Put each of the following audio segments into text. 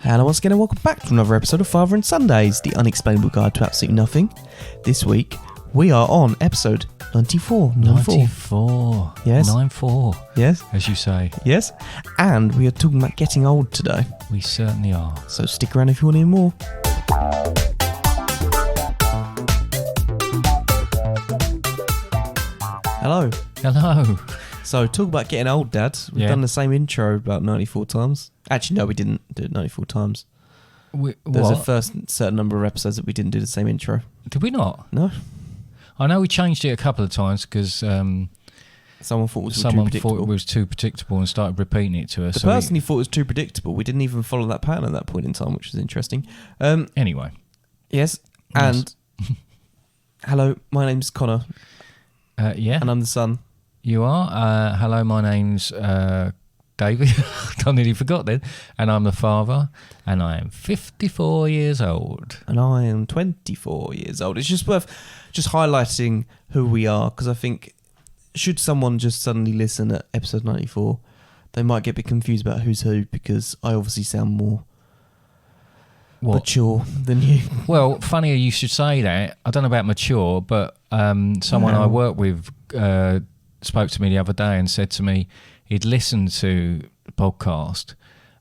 Hello once again and welcome back to another episode of Father and Sundays, the unexplainable guide to absolutely nothing. This week, we are on episode 94. 94. Yes. 94. Yes. As you say. Yes. And we are talking about getting old today. We certainly are. So stick around if you want to hear more. Hello. Hello. So talk about getting old, Dad. We've done the same intro about 94 times. Actually, no, we didn't do it 94 times. There's a first certain number of episodes that we didn't do the same intro. Did we not? No. I know we changed it a couple of times because someone thought it was too predictable and started repeating it to us. The person who thought it was too predictable, we didn't even follow that pattern at that point in time, which was interesting. Anyway. Yes. And hello, my name's Conor. Yeah. And I'm the son. You are. Hello, my name's David. I nearly forgot then. And I'm the father. And I am 54 years old. And I am 24 years old. It's just worth just highlighting who we are, because I think should someone just suddenly listen at episode 94, they might get a bit confused about who's who, because I obviously sound more mature than you. Well, funnier you should say that. I don't know about mature, but someone I work with spoke to me the other day and said to me he'd listened to the podcast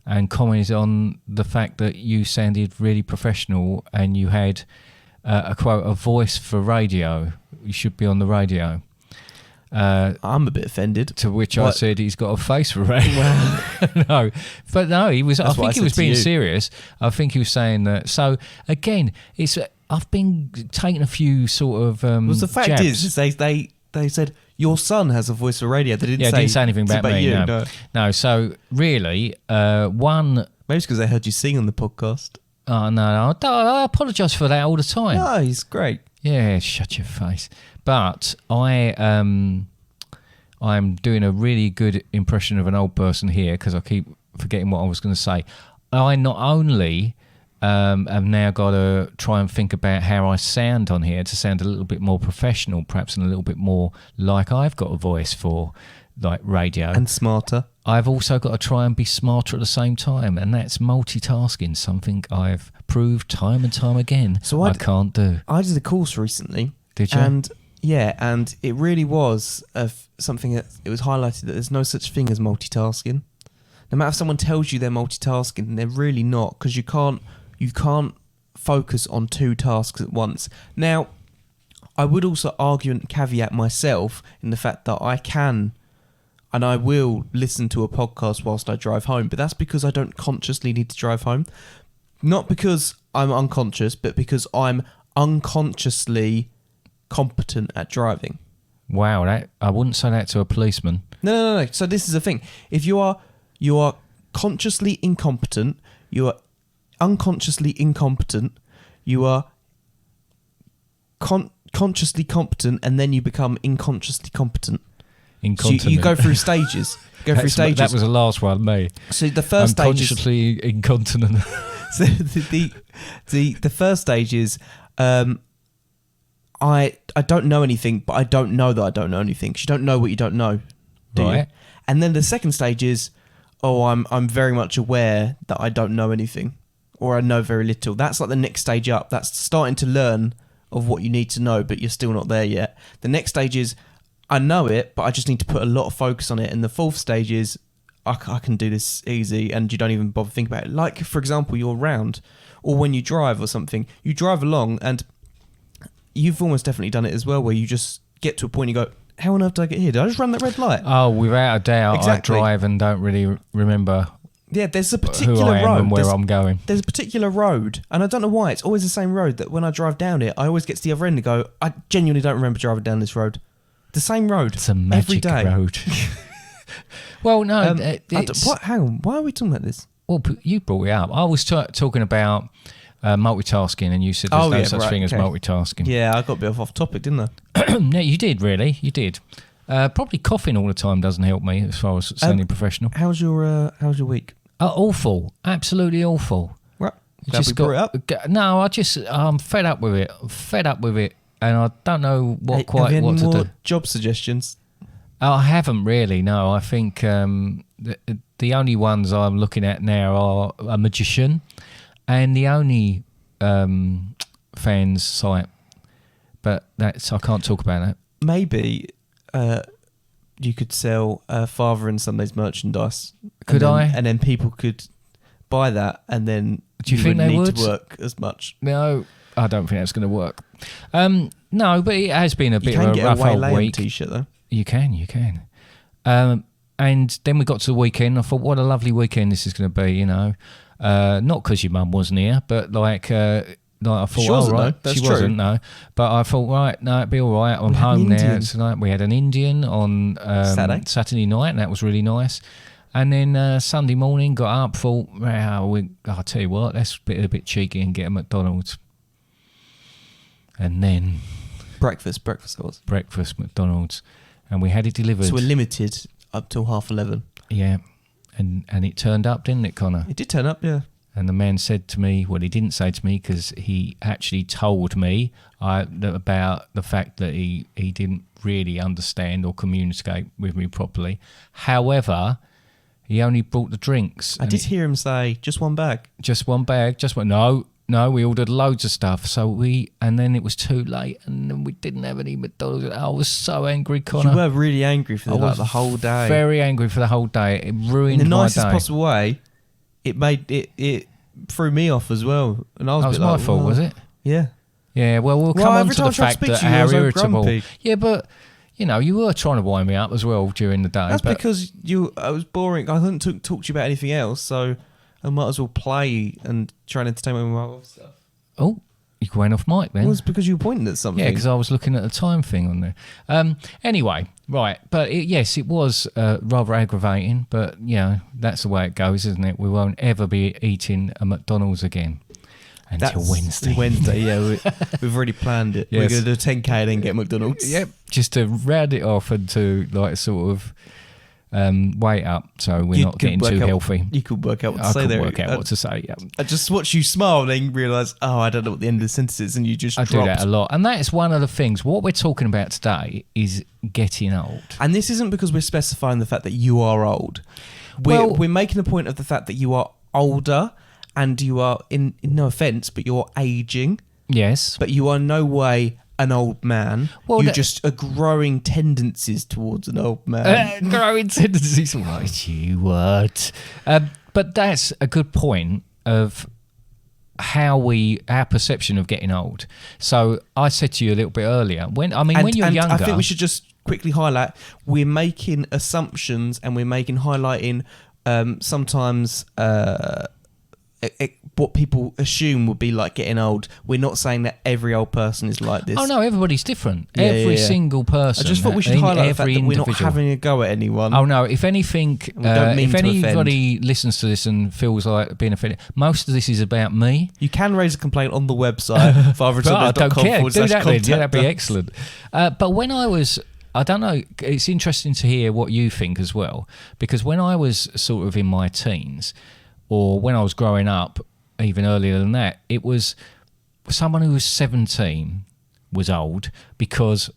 and commented on the fact that you sounded really professional and you had a quote, a voice for radio. You should be on the radio. I'm a bit offended. To which I said he's got a face for radio. No, he was. I think he was being serious. I think he was saying that. So again, I've been taking a few sort of. Well, the fact jabs. is, they said your son has a voice for radio. They didn't say anything about me. You, no. So really, one. Maybe it's because they heard you sing on the podcast. Oh no, I apologise for that all the time. No, he's great. Yeah, shut your face. But I'm doing a really good impression of an old person here because I keep forgetting what I was going to say. I not only have now got to try and think about how I sound on here to sound a little bit more professional, perhaps, and a little bit more like I've got a voice for like radio. And smarter. I've also got to try and be smarter at the same time, and that's multitasking, something I've proved time and time again I can't do. I did a course recently. Did you? And it really was something that it was highlighted that there's no such thing as multitasking. No matter if someone tells you they're multitasking, they're really not, because you can't focus on two tasks at once. Now, I would also argue and caveat myself in the fact that I can and I will listen to a podcast whilst I drive home, but that's because I don't consciously need to drive home. Not because I'm unconscious, but because I'm unconsciously competent at driving. Wow, I wouldn't say that to a policeman. No. So this is the thing. If you are consciously incompetent, you are unconsciously incompetent, you are consciously competent, and then you become unconsciously competent. Incontinent. So you go through stages. That was the last one, me. So the first stage is consciously incontinent. So the first stage is I don't know anything, but I don't know that I don't know anything. Because you don't know what you don't know, do you? And then the second stage is, I'm very much aware that I don't know anything, or I know very little. That's like the next stage up. That's starting to learn of what you need to know, but you're still not there yet. The next stage is, I know it, but I just need to put a lot of focus on it. And the fourth stage is, I can do this easy, and you don't even bother thinking about it. Like, for example, you're round, or when you drive or something, you drive along, and you've almost definitely done it as well, where you just get to a point and you go, how on earth did I get here? Did I just run that red light? Oh, without a doubt, exactly. I drive and don't really remember there's a particular who I am road and where I'm going. There's a particular road, and I don't know why, it's always the same road, that when I drive down it, I always get to the other end and go, I genuinely don't remember driving down this road. The same road. It's a magic road. Well, no. Hang on, why are we talking about this? Well, you brought it up. I was talking about multitasking, and you said there's no such thing as multitasking. Yeah, I got a bit off topic, didn't I? No, you did, really. You did. Probably coughing all the time doesn't help me as far as sounding professional. How's your week? Awful. Absolutely awful. Right. Just brought it up? No, I'm fed up with it. And I don't know what to do. Have you any more job suggestions? I haven't really. No, I think the only ones I'm looking at now are a magician, and the only fans site. But I can't talk about that. Maybe you could sell Father and Sunday's merchandise. Could I? And then people could buy that, and then Do you think wouldn't they need would? to work as much. No, I don't think that's going to work. No, but it has been a bit You can of a get rough a old Wayland week. t-shirt though. You can. And then we got to the weekend. I thought, what a lovely weekend this is going to be, you know. Not because your mum wasn't here, but like I thought, She wasn't, right. though. That's she true. wasn't, no. But I thought, right, no, it'd be all right. I'm We had an home now Indian. tonight. We had an Indian on Saturday night, and that was really nice. And then Sunday morning, got up, thought, I'll tell you what, let's be a bit cheeky and get a McDonald's. And then Breakfast that was. breakfast, McDonald's. And we had it delivered. So we're limited up till 11:30. Yeah. And it turned up, didn't it, Connor? It did turn up, yeah. And the man said to me, well, he didn't say to me because he actually told me about the fact that he didn't really understand or communicate with me properly. However, he only brought the drinks. I did hear him say, just one bag. Just one bag. No, we ordered loads of stuff. And then it was too late and then we didn't have any McDonald's. I was so angry, Connor. You were really angry for the whole day. Very angry for the whole day. It ruined In the my nicest day. possible way. It made it threw me off as well. And I was That a was bit my like, fault, well, was it? Yeah. Yeah, well, we'll come on every to time the I tried to fact speak that to you, I how was so irritable. grumpy. Yeah, but you know, you were trying to wind me up as well during the day. That's but because I was boring. I couldn't talk to you about anything else, so I might as well play and try and entertain with my other stuff. Oh, you went off mic then. Well, it's because you were pointing at something. Yeah, because I was looking at the time thing on there. Anyway, right, but yes, it was rather aggravating, but you know, that's the way it goes, isn't it? We won't ever be eating a McDonald's again until That's Wednesday. Wednesday, yeah. We've already planned it. Yes. We're going to do a 10K and then get McDonald's. Yep, just to round it off and to like sort of weight up so we're You not could getting work too out- healthy. You could work out what to I say could there. work out what to say, yeah. I just watched you smile and then realise, I don't know what the end of the sentence is, and you just I dropped. do that a lot. And that's one of the things. What we're talking about today is getting old. And this isn't because we're specifying the fact that you are old. We're making a point of the fact that you are older and you are, in no offence, but you're ageing, Yes. but you are no way an old man. Well, you just are growing tendencies towards an old man. Growing tendencies. Right, you what? But that's a good point of our perception of getting old. So I said to you a little bit earlier, when you're younger, I think we should just quickly highlight, we're making assumptions and we're highlighting sometimes what people assume would be like getting old. We're not saying that every old person is like this. Oh no, everybody's different. Yeah, every yeah. single person. I just thought we should in highlight the fact every that we're not individual. having a go at anyone. Oh no! If anything, don't mean if to anybody listens to this and feels like being offended, most of this is about me. You can raise a complaint on the website, I don't care. Do that then. Yeah, that'd be us. excellent. But when I don't know, it's interesting to hear what you think as well, because when I was sort of in my teens, or when I was growing up, even earlier than that, it was someone who was 17 was old because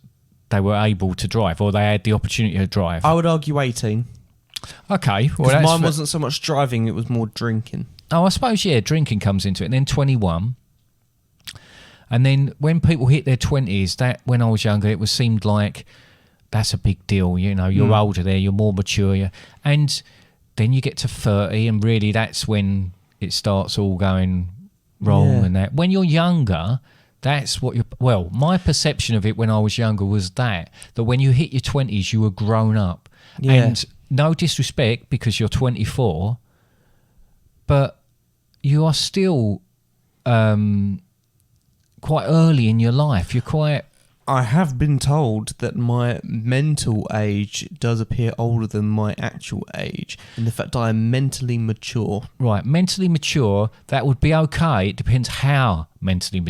they were able to drive, or they had the opportunity to drive. I would argue 18. Okay, well, Because that's mine wasn't so much driving, it was more drinking. Oh, I suppose, yeah, drinking comes into it. And then 21. And then when people hit their 20s, that when I was younger, it seemed like that's a big deal. You know, you're older there, you're more mature. And then you get to 30, and really that's when it starts all going wrong and that. When you're younger, that's what my perception of it when I was younger was that when you hit your 20s, you were grown up. Yeah. And no disrespect because you're 24, but you are still quite early in your life. You're quite... I have been told that my mental age does appear older than my actual age, in the fact I am mentally mature. Right, mentally mature, that would be okay. It depends how mentally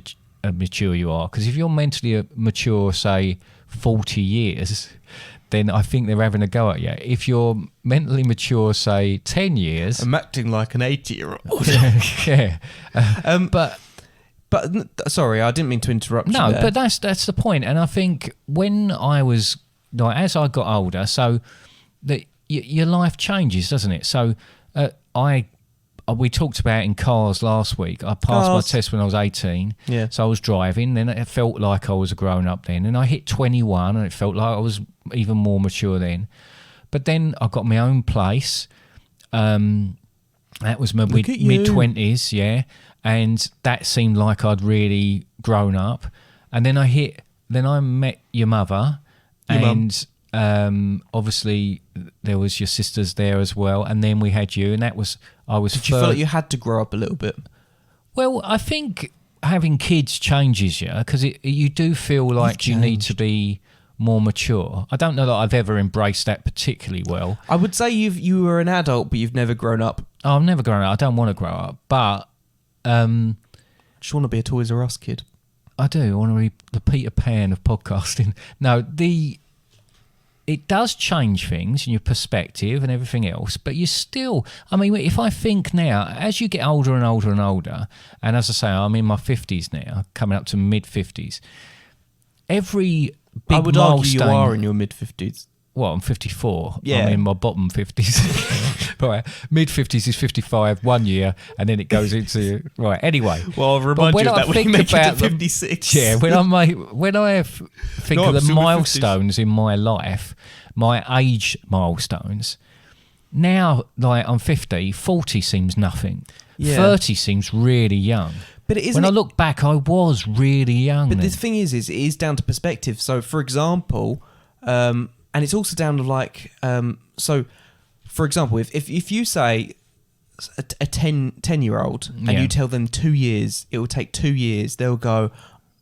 mature you are. Because if you're mentally mature, say, 40 years, then I think they're having a go at you. If you're mentally mature, say, 10 years... I'm acting like an 80-year-old. yeah. But sorry, I didn't mean to interrupt you No, there. but that's the point. And I think when I was like as I got older, so that your life changes, doesn't it? So we talked about in cars last week. I passed my test when I was 18. Yeah. So I was driving. Then it felt like I was a grown up then. And I hit 21 and it felt like I was even more mature then. But then I got my own place. That was my mid-20s, yeah. And that seemed like I'd really grown up. And then I met your mother. Obviously there was your sisters there as well. And then we had you. And that was... Did you feel like you had to grow up a little bit? Well, I think having kids changes you because you do feel like you need to be more mature. I don't know that I've ever embraced that particularly well. I would say you were an adult, but you've never grown up. Oh, I've never grown up. I don't want to grow up, but just want to be a Toys R Us kid. I do. I want to be the Peter Pan of podcasting. No, it does change things in your perspective and everything else, but you still, I mean, if I think now, as you get older and older and older, and as I say, I'm in my 50s now, coming up to mid-50s, every big milestone... I would argue you are in your mid-50s. Well, I'm 54. Yeah. I'm in my bottom 50s. Right, mid-50s is 55, 1 year, and then it goes into... Right, anyway. Well, I'll remind you of that when you make it to 56. Yeah, when I think of the milestones in my life, my age milestones, now, like, I'm 50, 40 seems nothing. Yeah. 30 seems really young. But when I look back, I was really young. But the thing is it is down to perspective. So, for example... and it's also down to like, so for example, if you say a 10-year-old and you tell them 2 years, it will take 2 years, they'll go,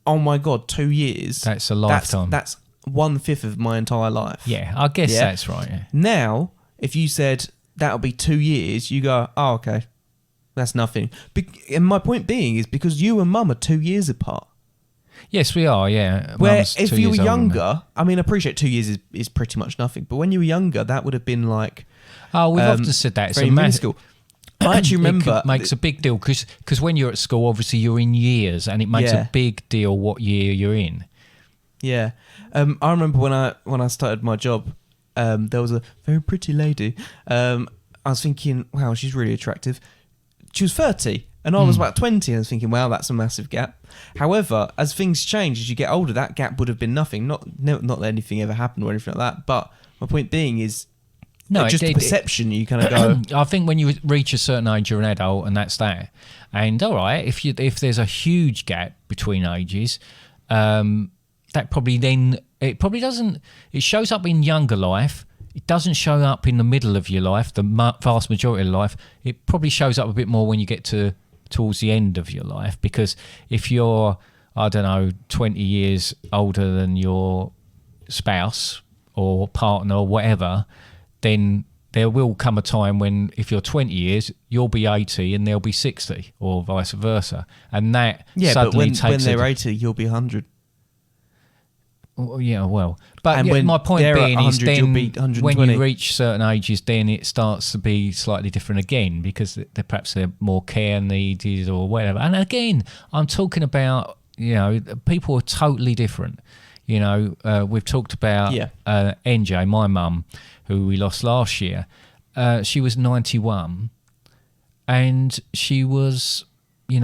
oh my God, 2 years. That's a lifetime. That's 1/5 of my entire life. Yeah, I guess that's right. Yeah. Now, if you said that'll be 2 years, you go, oh, okay, that's nothing. And my point being is because you and Mum are 2 years apart. Yes, we are, yeah. Where if you were younger, I mean, I appreciate 2 years is pretty much nothing, but when you were younger, that would have been like... Oh, we've often said that. It's a minuscule. I actually remember... It makes a big deal, because when you're at school, obviously you're in years, and it makes a big deal what year you're in. Yeah. I remember when I started my job, there was a very pretty lady. I was thinking, wow, she's really attractive. She was 30. And I was about 20, and I was thinking, wow, that's a massive gap. However, as things change, as you get older, that gap would have been nothing. Not that anything ever happened or anything like that. But my point being is, just the perception, you kind of go... I think when you reach a certain age, you're an adult, and that's that. And all right, if there's a huge gap between ages, that probably then... It probably doesn't... It shows up in younger life. It doesn't show up in the middle of your life, the vast majority of life. It probably shows up a bit more when you get towards the end of your life, because if you're, I don't know, 20 years older than your spouse or partner or whatever, then there will come a time when if you're 20 years, you'll be 80 and they'll be 60 or vice versa. And that suddenly but when they're 80, you'll be 100. Yeah, well, but my point being is then when you reach certain ages, then it starts to be slightly different again, because perhaps they're more care needed or whatever. And again, I'm talking about, people are totally different. We've talked about NJ, my mum, who we lost last year. She was 91, and she was, she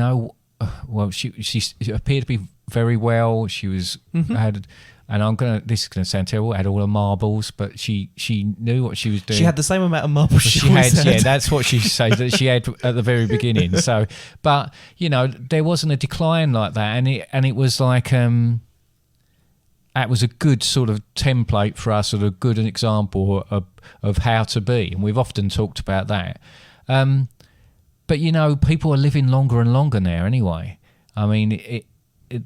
appeared to be very well. She was had. And this is going to sound terrible, had all her marbles, but she knew what she was doing. She had the same amount of marbles she had. Yeah, that's what she said that she had at the very beginning. So, but, there wasn't a decline like that. And it was like, that was a good sort of template for us, sort of good an example of how to be. And we've often talked about that. But, people are living longer and longer now anyway. I mean,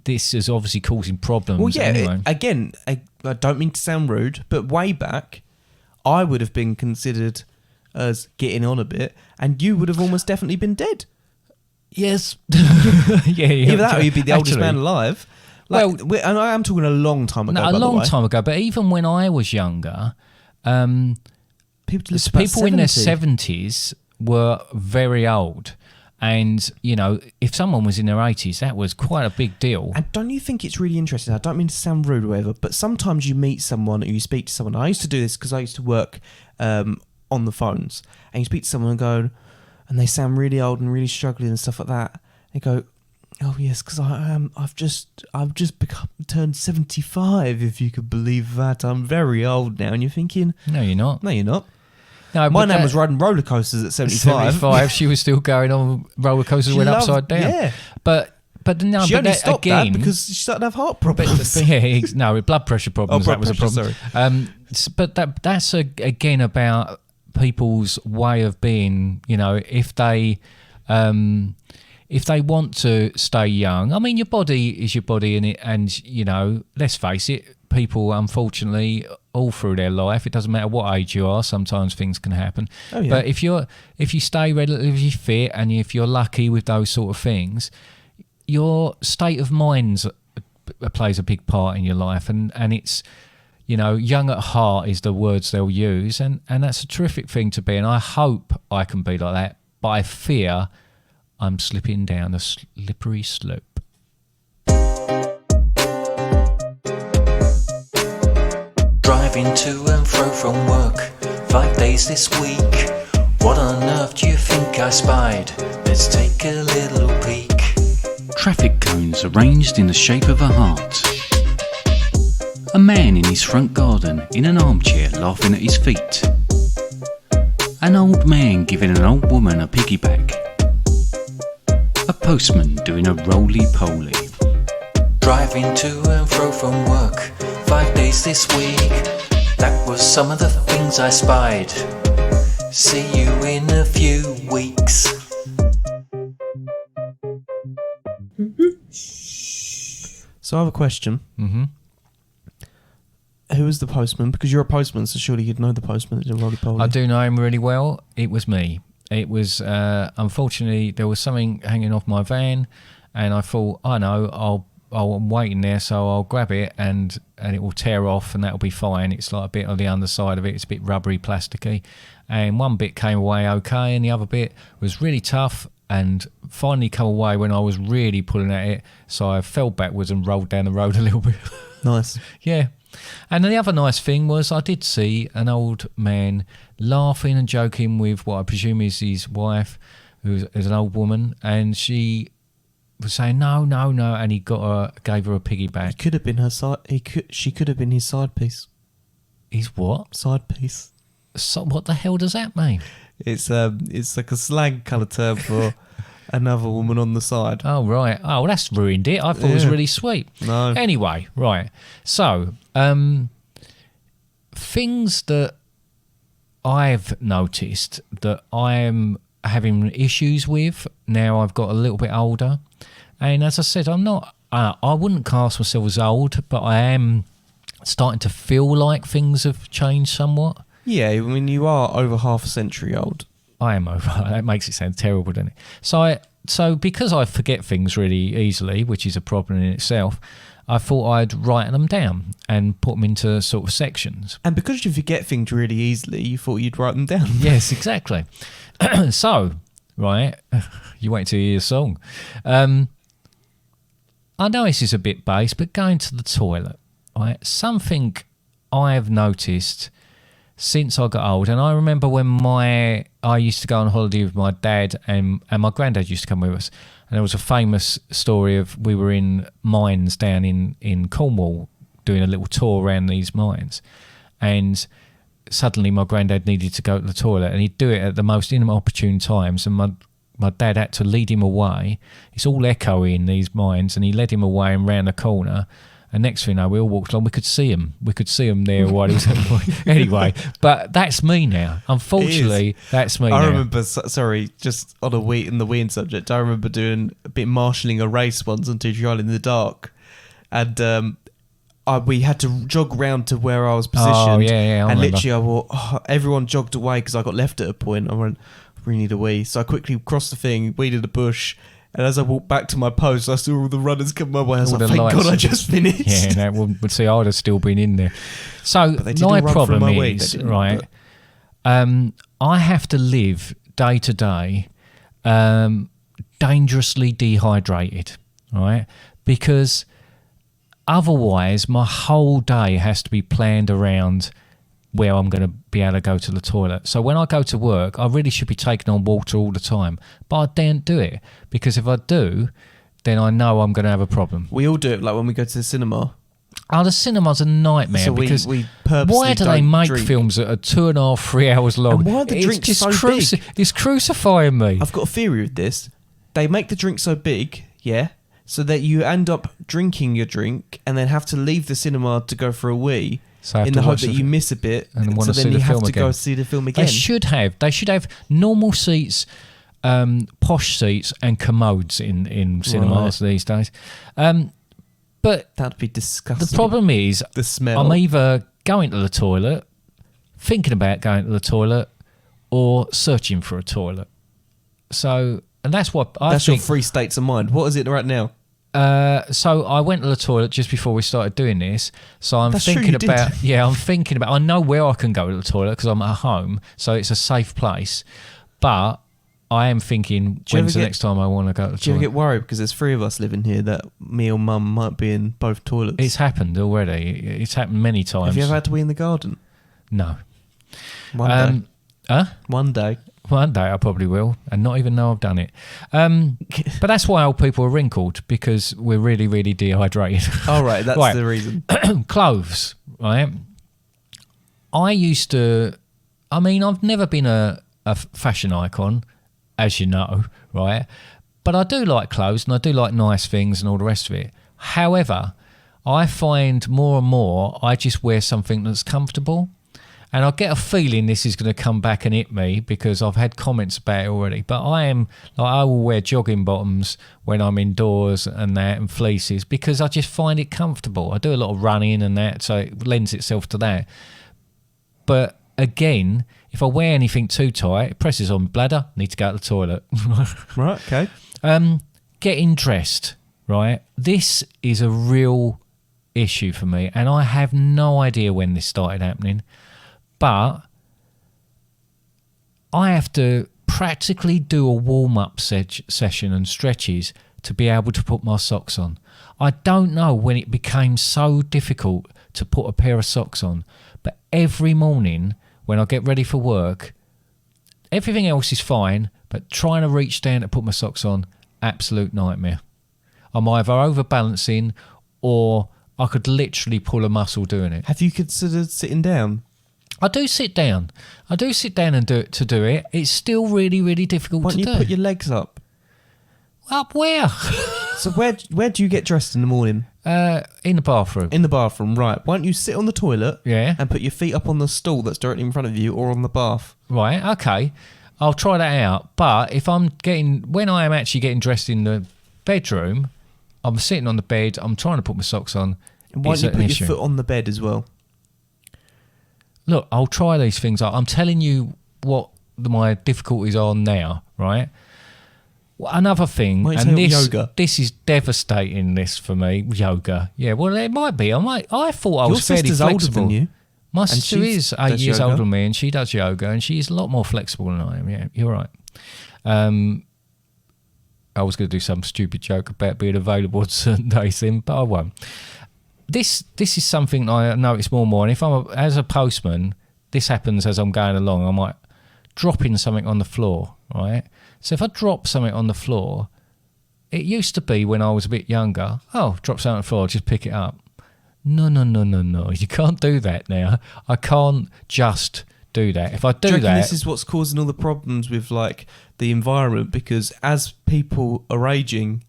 this is obviously causing problems. Well, yeah, anyway. Again, I don't mean to sound rude, but way back, I would have been considered as getting on a bit, and you would have almost definitely been dead. Yes. yeah. Either that or you'd be the oldest man alive. And I am talking a long time ago, time ago, but even when I was younger, people in their 70s were very old. And, you know, if someone was in their 80s, that was quite a big deal. And don't you think it's really interesting? I don't mean to sound rude or whatever, but sometimes you meet someone or you speak to someone. I used to do this because I used to work on the phones. And you speak to someone and go, and they sound really old and really struggling and stuff like that. They go, oh yes, because I've just turned 75. If you could believe that, I'm very old now. And you're thinking, No, you're not. no, you're not. No, My nan was riding roller coasters at 75. She was still going on roller coasters, She went loved- upside down. yeah. But no, She but only that, stopped again, that because she started to have heart problems. no, blood pressure problems. blood That was pressure, a problem. But that's again about people's way of being. You know, if they want to stay young, I mean, your body is your body, and you know, let's face it, people unfortunately all through their life, it doesn't matter what age you are, sometimes things can happen. Oh, yeah. But if you stay relatively fit, and if you're lucky with those sort of things, your state of mind plays a big part in your life, and it's, you know, young at heart is the words they'll use, and that's a terrific thing to be, and I hope I can be like that, but I fear I'm slipping down a slippery slope. Driving to and fro from work 5 days this week. What on earth do you think I spied? Let's take a little peek. Traffic cones arranged in the shape of a heart. A man in his front garden in an armchair laughing at his feet. An old man giving an old woman a piggyback. A postman doing a roly-poly. Driving to and fro from work 5 days this week. That was some of the things I spied. See you in a few weeks. So I have a question. Mm-hmm. Who was the postman? Because you're a postman, so surely you'd know the postman that did roly-poly. I do know him really well. It was me. It was, unfortunately, there was something hanging off my van, and I thought, I know, I'm waiting there, so I'll grab it, and it will tear off, and that'll be fine. It's like a bit on the underside of it. It's a bit rubbery, plasticky. And one bit came away okay, and the other bit was really tough, and finally come away when I was really pulling at it. So I fell backwards and rolled down the road a little bit. Nice. Yeah. And the other nice thing was I did see an old man laughing and joking with what I presume is his wife, who's an old woman, and she was saying no, and he gave her a piggyback. He could have been her side. She could have been his side piece. His what? Side piece. So what the hell does that mean? It's like a slang kind of term for another woman on the side. Oh, right. Oh, well, that's ruined it. I thought it was Yeah. really sweet. No. Anyway, right. So, things that I've noticed that I'm having issues with now I've got a little bit older. And as I said, I'm not, I wouldn't class myself as old, but I am starting to feel like things have changed somewhat. Yeah, I mean, you are over half a century old. I am over. That makes it sound terrible, doesn't it? So because I forget things really easily, which is a problem in itself, I thought I'd write them down and put them into sort of sections. And because you forget things really easily, you thought you'd write them down. Yes, exactly. So, right, you wait till you hear the song. I know this is a bit base, but going to the toilet, right? Something I've noticed since I got old, and I remember when I used to go on holiday with my dad and my granddad used to come with us, and there was a famous story of we were in mines down in Cornwall doing a little tour around these mines, and suddenly my granddad needed to go to the toilet, and he'd do it at the most inopportune times, and my dad had to lead him away. It's all echoey in these mines, and he led him away and round the corner. And next thing you know, we all walked along. We could see him. there while he was anyway. But that's me now. Unfortunately, that's me now. I remember, sorry, just on in the weird subject, I remember doing a bit marshalling a race once on Two Trial in the dark. And we had to jog round to where I was positioned. Oh, yeah, I and remember. literally, everyone jogged away because I got left at a point. I went, I really need a wee. So I quickly crossed the thing, weeded a bush. And as I walked back to my post, I saw all the runners come my way. I was All like, the thank lights. God I just finished. Yeah, that would see I would have still been in there. So But they didn't my run problem through my way, is, they didn't, right, I have to live day to day dangerously dehydrated, right? Because otherwise my whole day has to be planned around where I'm going to be able to go to the toilet. So when I go to work, I really should be taking on water all the time, but I don't do it, because if I do, then I know I'm going to have a problem. We all do it, like when we go to the cinema. Oh, the cinema's a nightmare, So because we purposely why do they don't make drink. films that are 2.5, 3 hours long? And why are the drinks just so big? It's crucifying me. I've got a theory with this. They make the drink so big, yeah, so that you end up drinking your drink and then have to leave the cinema to go for a wee, So I have in to the hope watch that you miss a bit, and want so to see then the you have film to go again. see the film again. They should have normal seats, posh seats, and commodes in cinemas these days. But That'd be disgusting. the problem is, the smell. I'm either going to the toilet, thinking about going to the toilet, or searching for a toilet. So, and that's what I That's think. your three states of mind. What is it right now? So I went to the toilet just before we started doing this. So I'm That's true, thinking you did. about, I'm thinking about, I know where I can go to the toilet because I'm at home, so it's a safe place. But I am thinking, Do you when's ever the get- next time I want to go to the Do you ever toilet? get worried because there's three of us living here that me or mum might be in both toilets? It's happened already. It's happened many times. Have you ever had to wee in the garden? No. One day. Huh? One day. One day I probably will, and not even know I've done it. But that's why old people are wrinkled, because we're really, really dehydrated. All right, that's Right. the reason. Clothes, right? I used to, I mean, I've never been a fashion icon, as you know, right? But I do like clothes, and I do like nice things and all the rest of it. However, I find more and more I just wear something that's comfortable. And I get a feeling this is going to come back and hit me, because I've had comments about it already. But I will wear jogging bottoms when I'm indoors and that, and fleeces, because I just find it comfortable. I do a lot of running and that, so it lends itself to that. But again, if I wear anything too tight, it presses on my bladder, need to go to the toilet. Right, okay. Getting dressed, right? This is a real issue for me, and I have no idea when this started happening. But I have to practically do a warm-up session and stretches to be able to put my socks on. I don't know when it became so difficult to put a pair of socks on, but every morning when I get ready for work, everything else is fine, but trying to reach down to put my socks on, absolute nightmare. I'm either overbalancing, or I could literally pull a muscle doing it. Have you considered sitting down? I do sit down. And do it. It's still really, really difficult Why to don't you do. put your legs up? Up where? So where do you get dressed in the morning? In the bathroom. In the bathroom, right. Why don't you sit on the toilet Yeah. and put your feet up on the stool that's directly in front of you, or on the bath? Right, okay. I'll try that out. But when I am actually getting dressed in the bedroom, I'm sitting on the bed, I'm trying to put my socks on. And why It's don't you an put issue. your foot on the bed as well? Look, I'll try these things out. I'm telling you what my difficulties are now, right? Well, another thing, Why don't and you take up yoga? this is devastating. This for me, yoga. Yeah, well, it might be. I thought I Your was fairly sister's older flexible. than you. My And sister she is 8 does years yoga. older than me, and she does yoga, and she's a lot more flexible than I am. Yeah, you're right. I was going to do some stupid joke about being available on certain days then, but I won't. This is something I notice more and more, and if as a postman, this happens as I'm going along. I might drop in something on the floor, right? So if I drop something on the floor, it used to be when I was a bit younger, drop something on the floor, just pick it up. No. You can't do that now. I can't just do that. If I do Do you reckon that... this is what's causing all the problems with like the environment? Because as people are aging,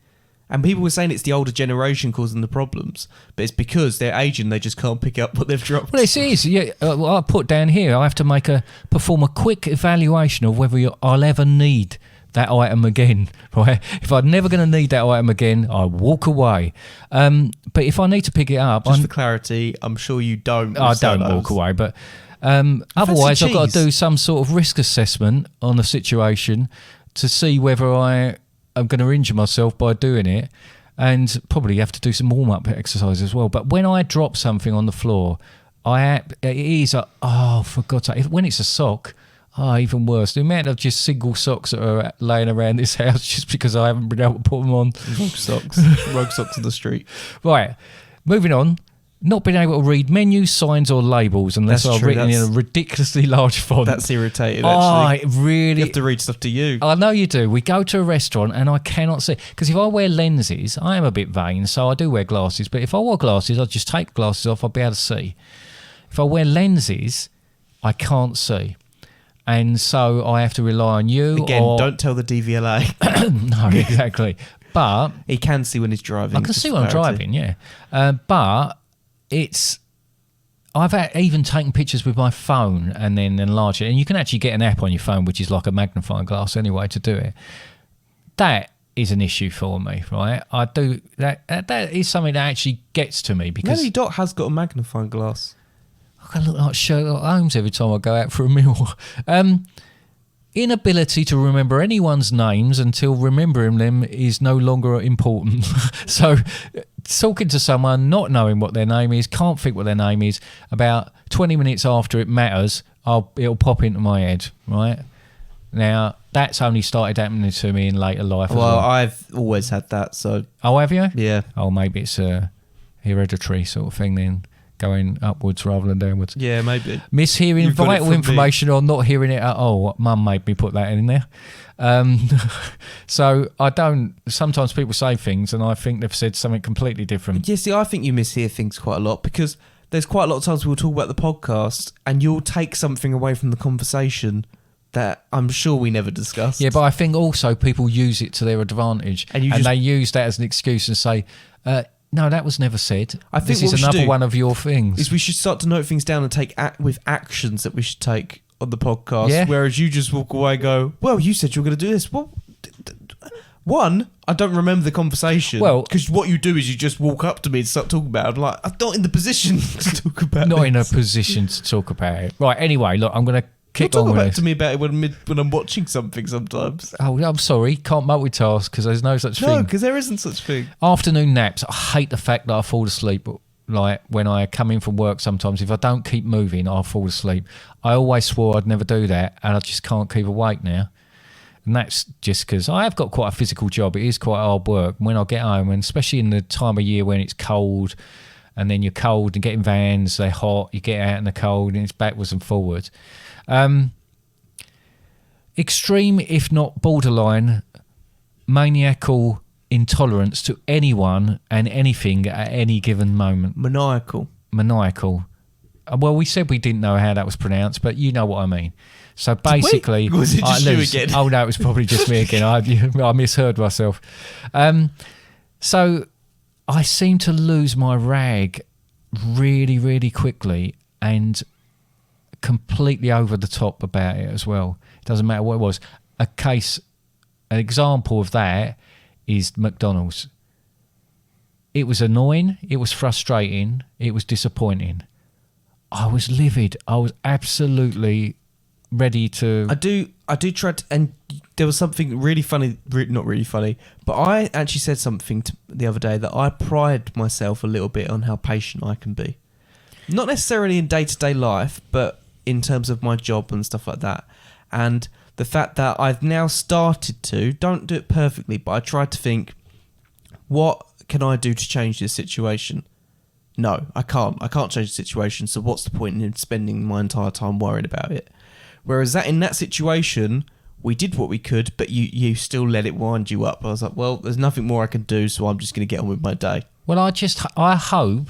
and people were saying it's the older generation causing the problems, but it's because they're aging, they just can't pick up what they've dropped. Well, it is. Yeah, I put down here, I have to perform a quick evaluation of whether I'll ever need that item again, right? If I'm never going to need that item again, I walk away. But if I need to pick it up... Just for clarity, I'm sure you don't. I don't walk away, but otherwise I've got to cheese. do some sort of risk assessment on the situation to see whether I'm going to injure myself by doing it, and probably have to do some warm-up exercise as well. But when I drop something on the floor, it is for God's sake, when it's a sock, Oh, even worse. The amount of just single socks that are laying around this house just because I haven't been able to put them on. Rogue socks. Rogue socks on the street. Right, moving on. Not being able to read menus, signs or labels unless That's I've true, written in a ridiculously large font. That's irritating, Oh, actually. it really... You have to read stuff to you. I know you do. We go to a restaurant and I cannot see. Because if I wear lenses, I am a bit vain, so I do wear glasses. But if I wore glasses, I'd just take glasses off, I'd be able to see. If I wear lenses, I can't see. And so I have to rely on you. Again, don't tell the DVLA. No, exactly. But... He can see when he's driving. I can see when I'm driving, yeah. But it's... I've even taken pictures with my phone and then enlarged it. And you can actually get an app on your phone, which is like a magnifying glass anyway, to do it. That is an issue for me, right? I do... That is something that actually gets to me because... Nelly Dot has got a magnifying glass. I look like Sherlock Holmes every time I go out for a meal. Inability to remember anyone's names until remembering them is no longer important. So talking to someone, not knowing what their name is, can't think what their name is, about 20 minutes after it matters, it'll pop into my head, right? Now, that's only started happening to me in later life as well. I've always had that, so... Oh, have you? Yeah. Oh, maybe it's a hereditary sort of thing then. Going upwards rather than downwards. Yeah, maybe. Mishearing You've got it vital from information or not hearing it at all. Mum made me put that in there. So I don't... Sometimes people say things and I think they've said something completely different. Yeah, see, I think you mishear things quite a lot because there's quite a lot of times we'll talk about the podcast and you'll take something away from the conversation that I'm sure we never discussed. Yeah, but I think also people use it to their advantage. And they use that as an excuse and say... no, that was never said. I think this is another one of your things. Is we should start to note things down and take with actions that we should take on the podcast. Yeah. Whereas you just walk away and go, well, you said you were going to do this. Well, one, I don't remember the conversation. Well, because what you do is you just walk up to me and start talking about it. I'm like, I'm not in the position to talk about Not this. in a position to talk about it. Right, anyway, look, I'm going to kick on with talk this. to me about it when I'm watching something sometimes. Oh, I'm sorry, can't multitask because there's no such thing. No, because there isn't such thing. Afternoon naps. I hate the fact that I fall asleep. Like when I come in from work sometimes, if I don't keep moving, I'll fall asleep. I always swore I'd never do that, and I just can't keep awake now. And that's just because I have got quite a physical job. It is quite hard work. When I get home, and especially in the time of year when it's cold, and then you're cold and get in vans, they're hot, you get out in the cold, and it's backwards and forwards. Extreme, if not borderline, maniacal intolerance to anyone and anything at any given moment. Maniacal. Well, we said we didn't know how that was pronounced, but you know what I mean. So basically... Was it just you again? Oh, no, it was probably just me again. I misheard myself. So I seem to lose my rag really, really quickly and completely over the top about it as well. It doesn't matter what it was. An example of that is McDonald's. It was annoying, it was frustrating, it was disappointing. I was livid. I was absolutely ready to... I do try to... And there was something really funny, not really funny, but I actually said something the other day that I pride myself a little bit on how patient I can be. Not necessarily in day-to-day life, but in terms of my job and stuff like that. And the fact that I've now started to, don't do it perfectly, but I try to think, what can I do to change this situation? No, I can't. I can't change the situation, so what's the point in spending my entire time worrying about it? Whereas in that situation, we did what we could, but you still let it wind you up. I was like, well, there's nothing more I can do, so I'm just going to get on with my day. Well, I hope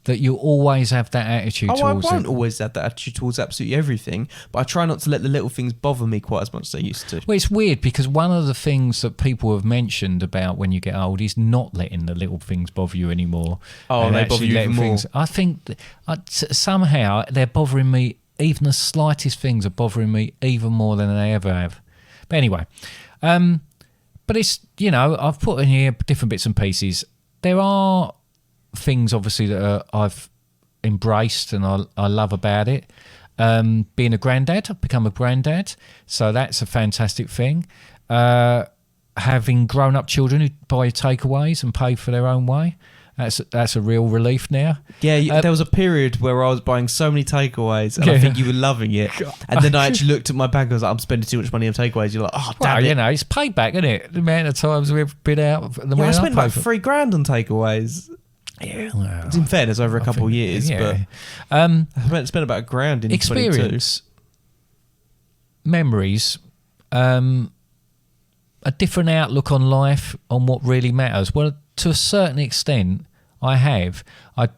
that you always have that attitude towards it. I won't always have that attitude towards absolutely everything, but I try not to let the little things bother me quite as much as they used to. Well, it's weird because one of the things that people have mentioned about when you get old is not letting the little things bother you anymore. Oh, and they bother you even more. I think somehow they're bothering me. Even the slightest things are bothering me even more than they ever have. But anyway, but it's, I've put in here different bits and pieces. There are things obviously that I've embraced and I love about it. Being a granddad, I've become a granddad, so that's a fantastic thing. Having grown-up children who buy takeaways and pay for their own way, That's a real relief now. Yeah, there was a period where I was buying so many takeaways, and I think you were loving it. And then I actually looked at my bag and was like, I'm spending too much money on takeaways. You're like, oh, damn it. You know, it's payback, isn't it? The amount of times we've been out. I spent like $3,000 on takeaways. Yeah, well, In fairness, over a couple of years, but I spent about $1,000 in experience, 22. memories, a different outlook on life, on what really matters. Well, to a certain extent, I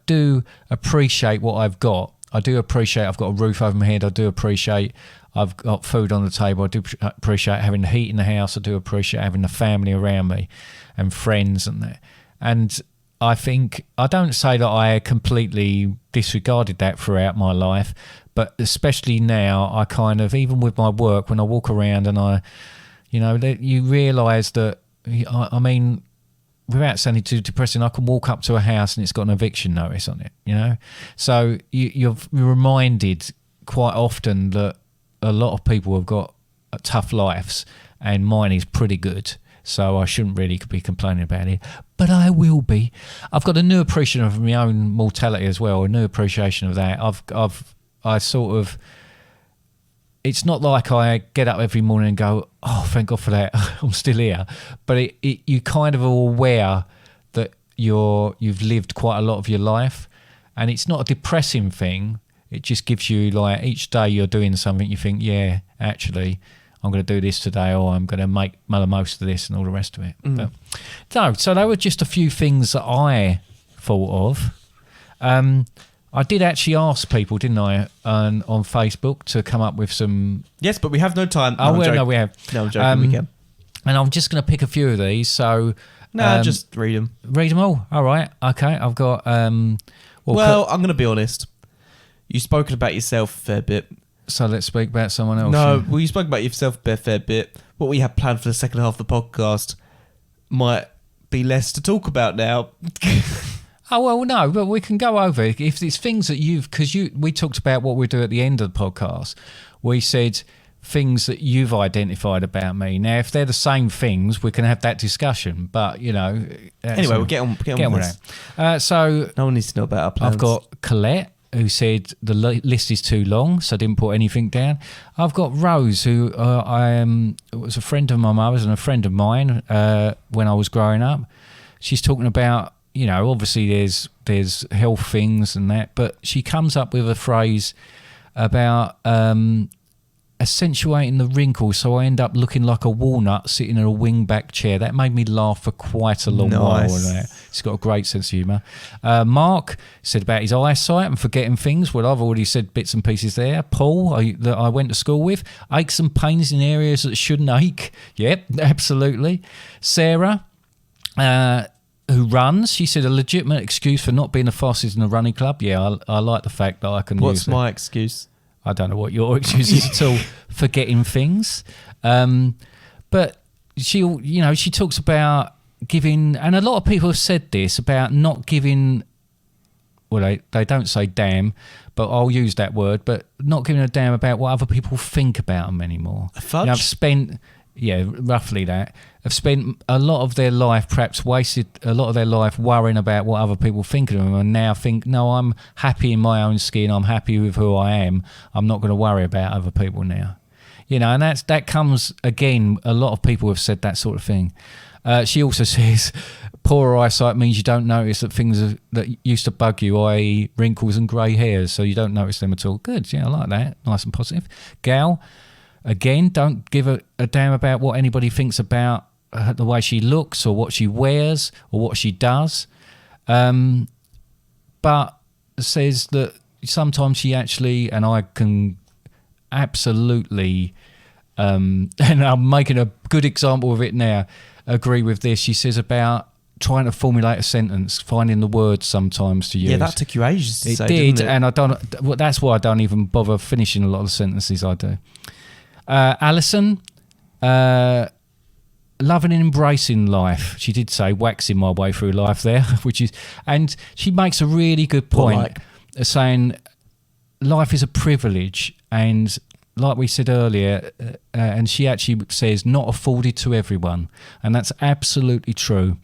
do appreciate what I've got. I do appreciate I've got a roof over my head. I do appreciate I've got food on the table. I do appreciate having the heat in the house. I do appreciate having the family around me and friends and that. And I think, I don't say that I completely disregarded that throughout my life, but especially now, I kind of, even with my work, when I walk around and you realise that, I mean, without sounding too depressing, I can walk up to a house and it's got an eviction notice on it, you know? So you're reminded quite often that a lot of people have got tough lives, and mine is pretty good. So I shouldn't really be complaining about it, but I will be. I've got a new appreciation of my own mortality as well, a new appreciation of that. It's not like I get up every morning and go, oh, thank God for that, I'm still here. But you kind of are aware that you've lived quite a lot of your life, and it's not a depressing thing. It just gives you, like, each day you're doing something, you think, yeah, actually, I'm going to do this today, or I'm going to make the most of this, and all the rest of it. But, so they were just a few things that I thought of. I did actually ask people, didn't I, on Facebook to come up with some... Yes, but we have no time. No, we have. No, I'm joking, we can. And I'm just going to pick a few of these, so... No, just read them. Read them all? All right, okay. I've got... I'm going to be honest. You've spoken about yourself a fair bit. So let's speak about someone else. No, well, you spoke about yourself a fair bit. What we have planned for the second half of the podcast might be less to talk about now. Oh, well, no, but we can go over. If it's things that we talked about what we do at the end of the podcast. We said things that you've identified about me. Now, if they're the same things, we can have that discussion. But, you know... Anyway, we'll get on with that. So... No one needs to know about our plans. I've got Colette, who said the list is too long, so I didn't put anything down. I've got Rose, who was a friend of my mother's and a friend of mine when I was growing up. She's talking about, you know, obviously there's health things and that, but she comes up with a phrase about accentuating the wrinkles, so I end up looking like a walnut sitting in a wing-back chair. That made me laugh for quite a long while. He's got a great sense of humour. Mark said about his eyesight and forgetting things. Well, I've already said bits and pieces there. Paul, that I went to school with, aches and pains in areas that shouldn't ache. Yep, absolutely. Sarah, who runs, she said a legitimate excuse for not being the fastest in a running club. Yeah, I like the fact that I can use What's my excuse? I don't know what your excuse is at all, forgetting things. But she talks about giving, and a lot of people have said this, about not giving, well, they don't say damn, but I'll use that word, but not giving a damn about what other people think about them anymore. A fudge? I've spent, roughly that. Have spent a lot of their life, perhaps wasted a lot of their life worrying about what other people think of them, and now think, no, I'm happy in my own skin, I'm happy with who I am, I'm not going to worry about other people now. You know, and that comes, again, a lot of people have said that sort of thing. She also says, poor eyesight means you don't notice that things that used to bug you, i.e. wrinkles and grey hairs, so you don't notice them at all. Good, yeah, I like that, nice and positive. Gal, again, don't give a damn about what anybody thinks about the way she looks or what she wears or what she does, but says that sometimes she actually, and I can absolutely, and I'm making a good example of it now, agree with this. She says about trying to formulate a sentence, finding the words sometimes to use. Yeah, that took you ages to say, didn't it? And I don't. Well, that's why I don't even bother finishing a lot of the sentences I do. Alison, loving and embracing life. She did say waxing my way through life there, and she makes a really good point, saying life is a privilege, and like we said earlier, and she actually says not afforded to everyone, and that's absolutely true.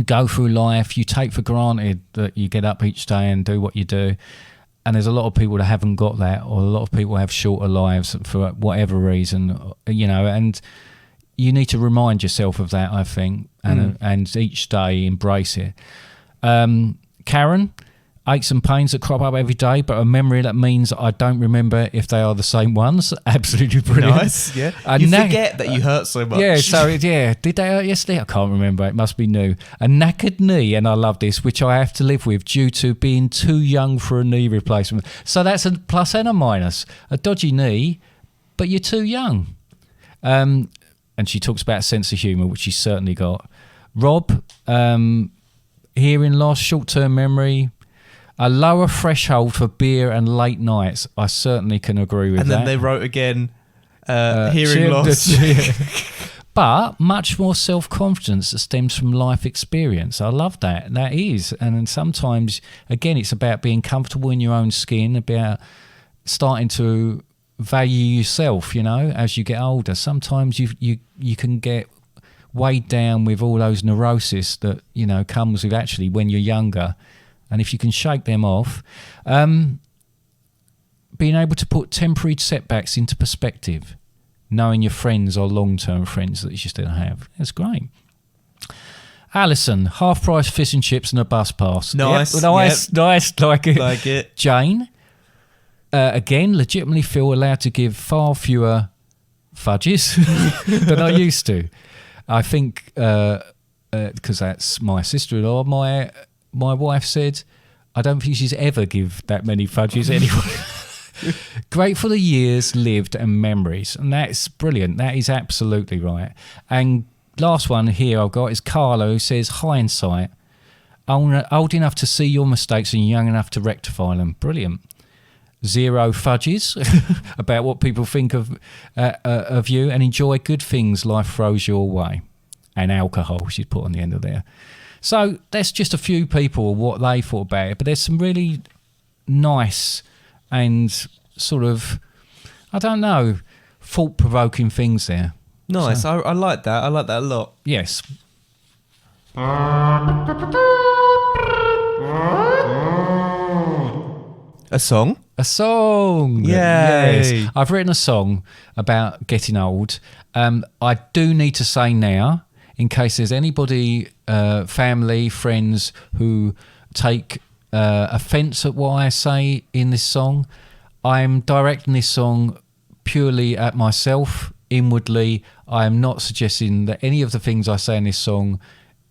go through life. You take for granted that you get up each day and do what you do. And there's a lot of people that haven't got that, or a lot of people have shorter lives for whatever reason, and you need to remind yourself of that, I think, and each day embrace it. Karen, aches and pains that crop up every day, but a memory that means I don't remember if they are the same ones. Absolutely brilliant. Nice, yeah. You forget that you hurt so much. Yeah, did they hurt yesterday? I can't remember. It must be new. A knackered knee, and I love this, which I have to live with due to being too young for a knee replacement. So that's a plus and a minus. A dodgy knee, but you're too young. And she talks about sense of humour, which she's certainly got. Rob, hearing loss, short-term memory, a lower threshold for beer and late nights. I certainly can agree with that. And then they wrote again, hearing loss. But much more self-confidence that stems from life experience. I love that. That is. And then sometimes, again, it's about being comfortable in your own skin, about starting to value yourself, as you get older. Sometimes you can get weighed down with all those neuroses that, comes with actually when you're younger. And if you can shake them off, being able to put temporary setbacks into perspective, knowing your friends are long-term friends that you still have. That's great. Alison, half-price fish and chips and a bus pass. Nice. Yep, nice. Like it. Like it. Jane, again, legitimately feel allowed to give far fewer fudges than I used to. I think, because that's my sister-in-law, my wife said, I don't think she's ever give that many fudges anyway. Great for the years lived and memories. And that's brilliant. That is absolutely right. And last one here I've got is Carlo, who says, hindsight, old enough to see your mistakes and young enough to rectify them. Brilliant. 0 fudges about what people think of you, and enjoy good things life throws your way. And alcohol, she's put on the end of there. So that's just a few people, what they thought about it. But there's some really nice and sort of, I don't know, thought-provoking things there. Nice. So, I like that. I like that a lot. Yes. A song? A song. Yay. Yes. I've written a song about getting old. I do need to say now, in case there's anybody, family, friends, who take offence at what I say in this song, I'm directing this song purely at myself, inwardly. I am not suggesting that any of the things I say in this song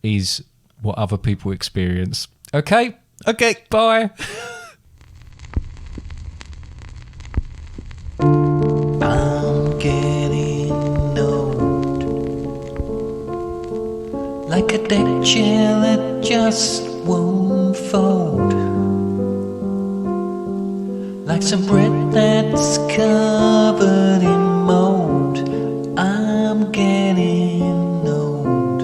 is what other people experience. Okay? Okay. Bye. I'm getting old, like a deck chair that just won't fold, like some bread that's covered in mold. I'm getting old.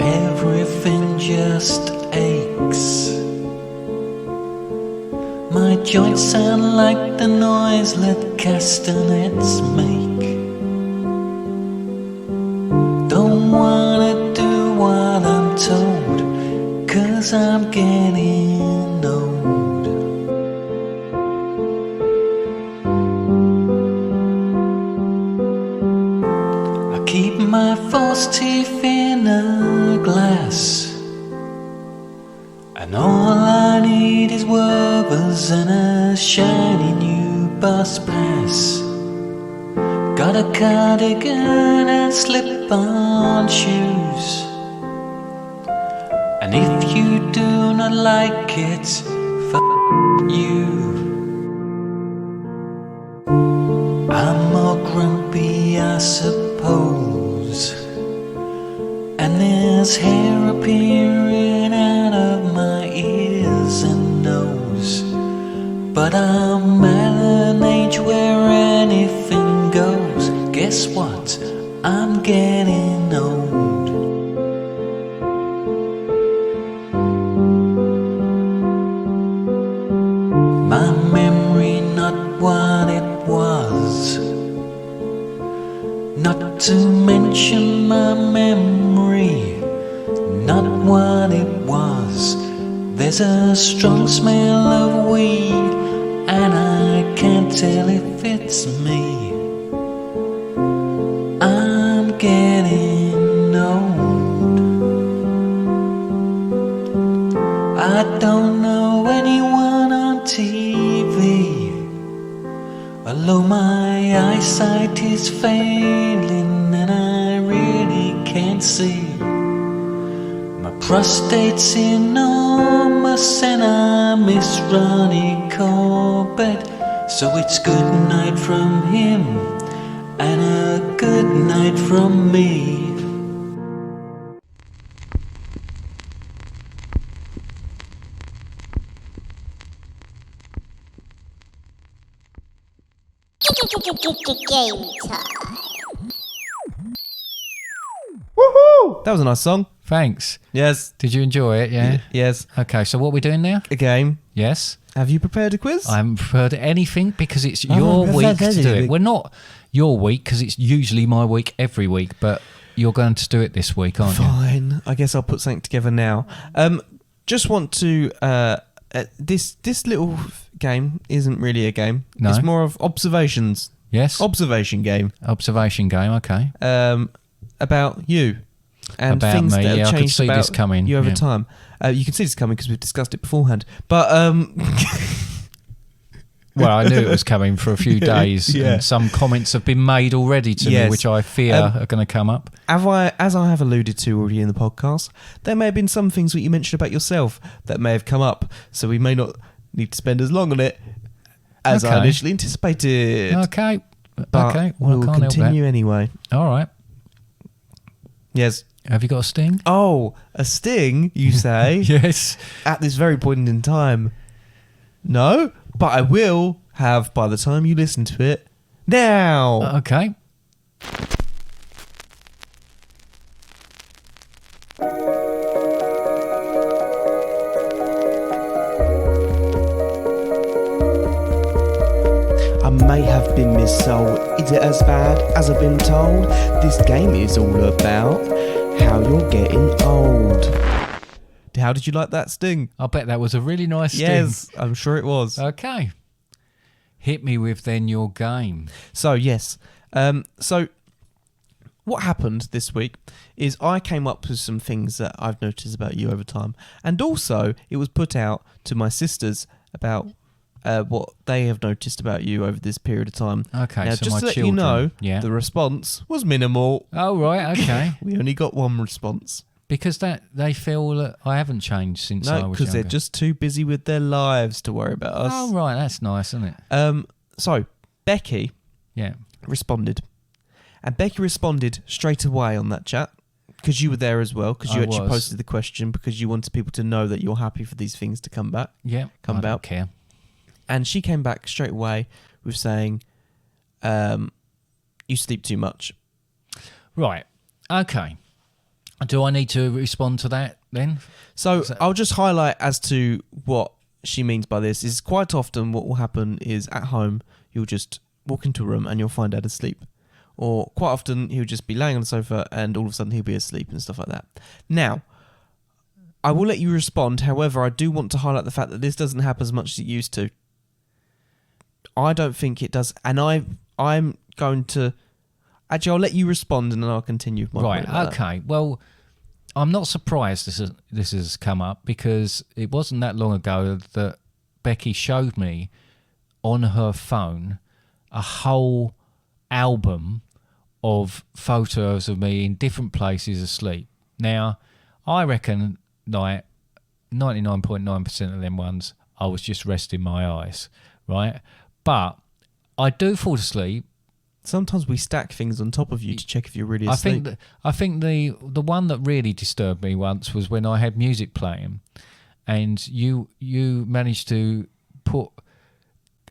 Everything just aches. My joints sound like the noise that castanets make. Don't wanna do what I'm told, 'cause I'm getting old. I keep my false teeth in a glass, and all I need is Werther's and a shiny new bus pass. Got a cardigan and slip-on shoes, and if you do not like it, f*** you. I'm more grumpy, I suppose, and there's hair appearing out of my ears and nose. But I'm at an age where anything goes. Guess what? I'm getting old. My memory not what it was. to mention my memory, not what it was. There's a strong smell of weed, and I can't tell if it's me. I'm getting old. I don't know anyone on TV, although my eyesight is failing and I really can't see. My prostate's enormous and I miss Ronnie Corbett. So it's good night from him and a good night from me. Game time. Woohoo! That was a nice song. Thanks. Yes. Did you enjoy it? Yeah. Yes. Okay, so what are we doing now? A game. Yes. Have you prepared a quiz? I haven't prepared anything because it's your week to do it. Well, not your week because it's usually my week every week, but you're going to do it this week, aren't you? Fine. I guess I'll put something together now. Just want to... this little game isn't really a game. No. It's more of observations. Yes. Observation game. Observation game, okay. About you. And About things me, that have yeah, I could changed see about this coming, you over yeah. time. You can see this coming because we've discussed it beforehand. But... Well, I knew it was coming for a few days, Yeah. and some comments have been made already to me, Yes. which I fear are going to come up. As I have alluded to already in the podcast, there may have been some things that you mentioned about yourself that may have come up, so we may not need to spend as long on it as I Okay. initially anticipated. Okay. But Okay. Well, we'll I can't continue help anyway. that. All right. Yes. Have you got a sting? Oh, a sting, you say? Yes. At this very point in time. No, but I will have by the time you listen to it. Now! Okay. I may have been missold. Is it as bad as I've been told? This game is all about how you're getting old. How did you like that sting? I bet that was a really nice sting. Yes, I'm sure it was. Okay. Hit me with then your game. So, yes. So, what happened this week is I came up with some things that I've noticed about you over time. And also, it was put out to my sisters about what they have noticed about you over this period of time. Okay, Now, so just my to let children. you know, Yeah. the response was minimal. Oh, right. Okay. We only got one response. Because that they feel that I haven't changed since I No, was because younger. they're just too busy with their lives to worry about us. Oh, right. That's nice, isn't it? So, Becky Yeah. responded. And Becky responded straight away on that chat because you were there as well, because you I actually was. posted the question because you wanted people to know that you're happy for these things to come back. Yeah. Come I about. don't care. And she came back straight away with saying, you sleep too much. Right. Okay. Do I need to respond to that then? So I'll just highlight as to what she means by this is quite often what will happen is at home, you'll just walk into a room and you'll find Dad asleep. Or quite often he'll just be laying on the sofa and all of a sudden he'll be asleep and stuff like that. Now, I will let you respond. However, I do want to highlight the fact that this doesn't happen as much as it used to. I don't think it does. And I'm going to... Actually, I'll let you respond and then I'll continue with my Right. point about that. Okay. Well, I'm not surprised this has come up because it wasn't that long ago that Becky showed me on her phone a whole album of photos of me in different places asleep. Now, I reckon like 99.9% of them ones I was just resting my eyes, right? But I do fall asleep. Sometimes we stack things on top of you to check if you're really asleep. I think the one that really disturbed me once was when I had music playing, and you managed to put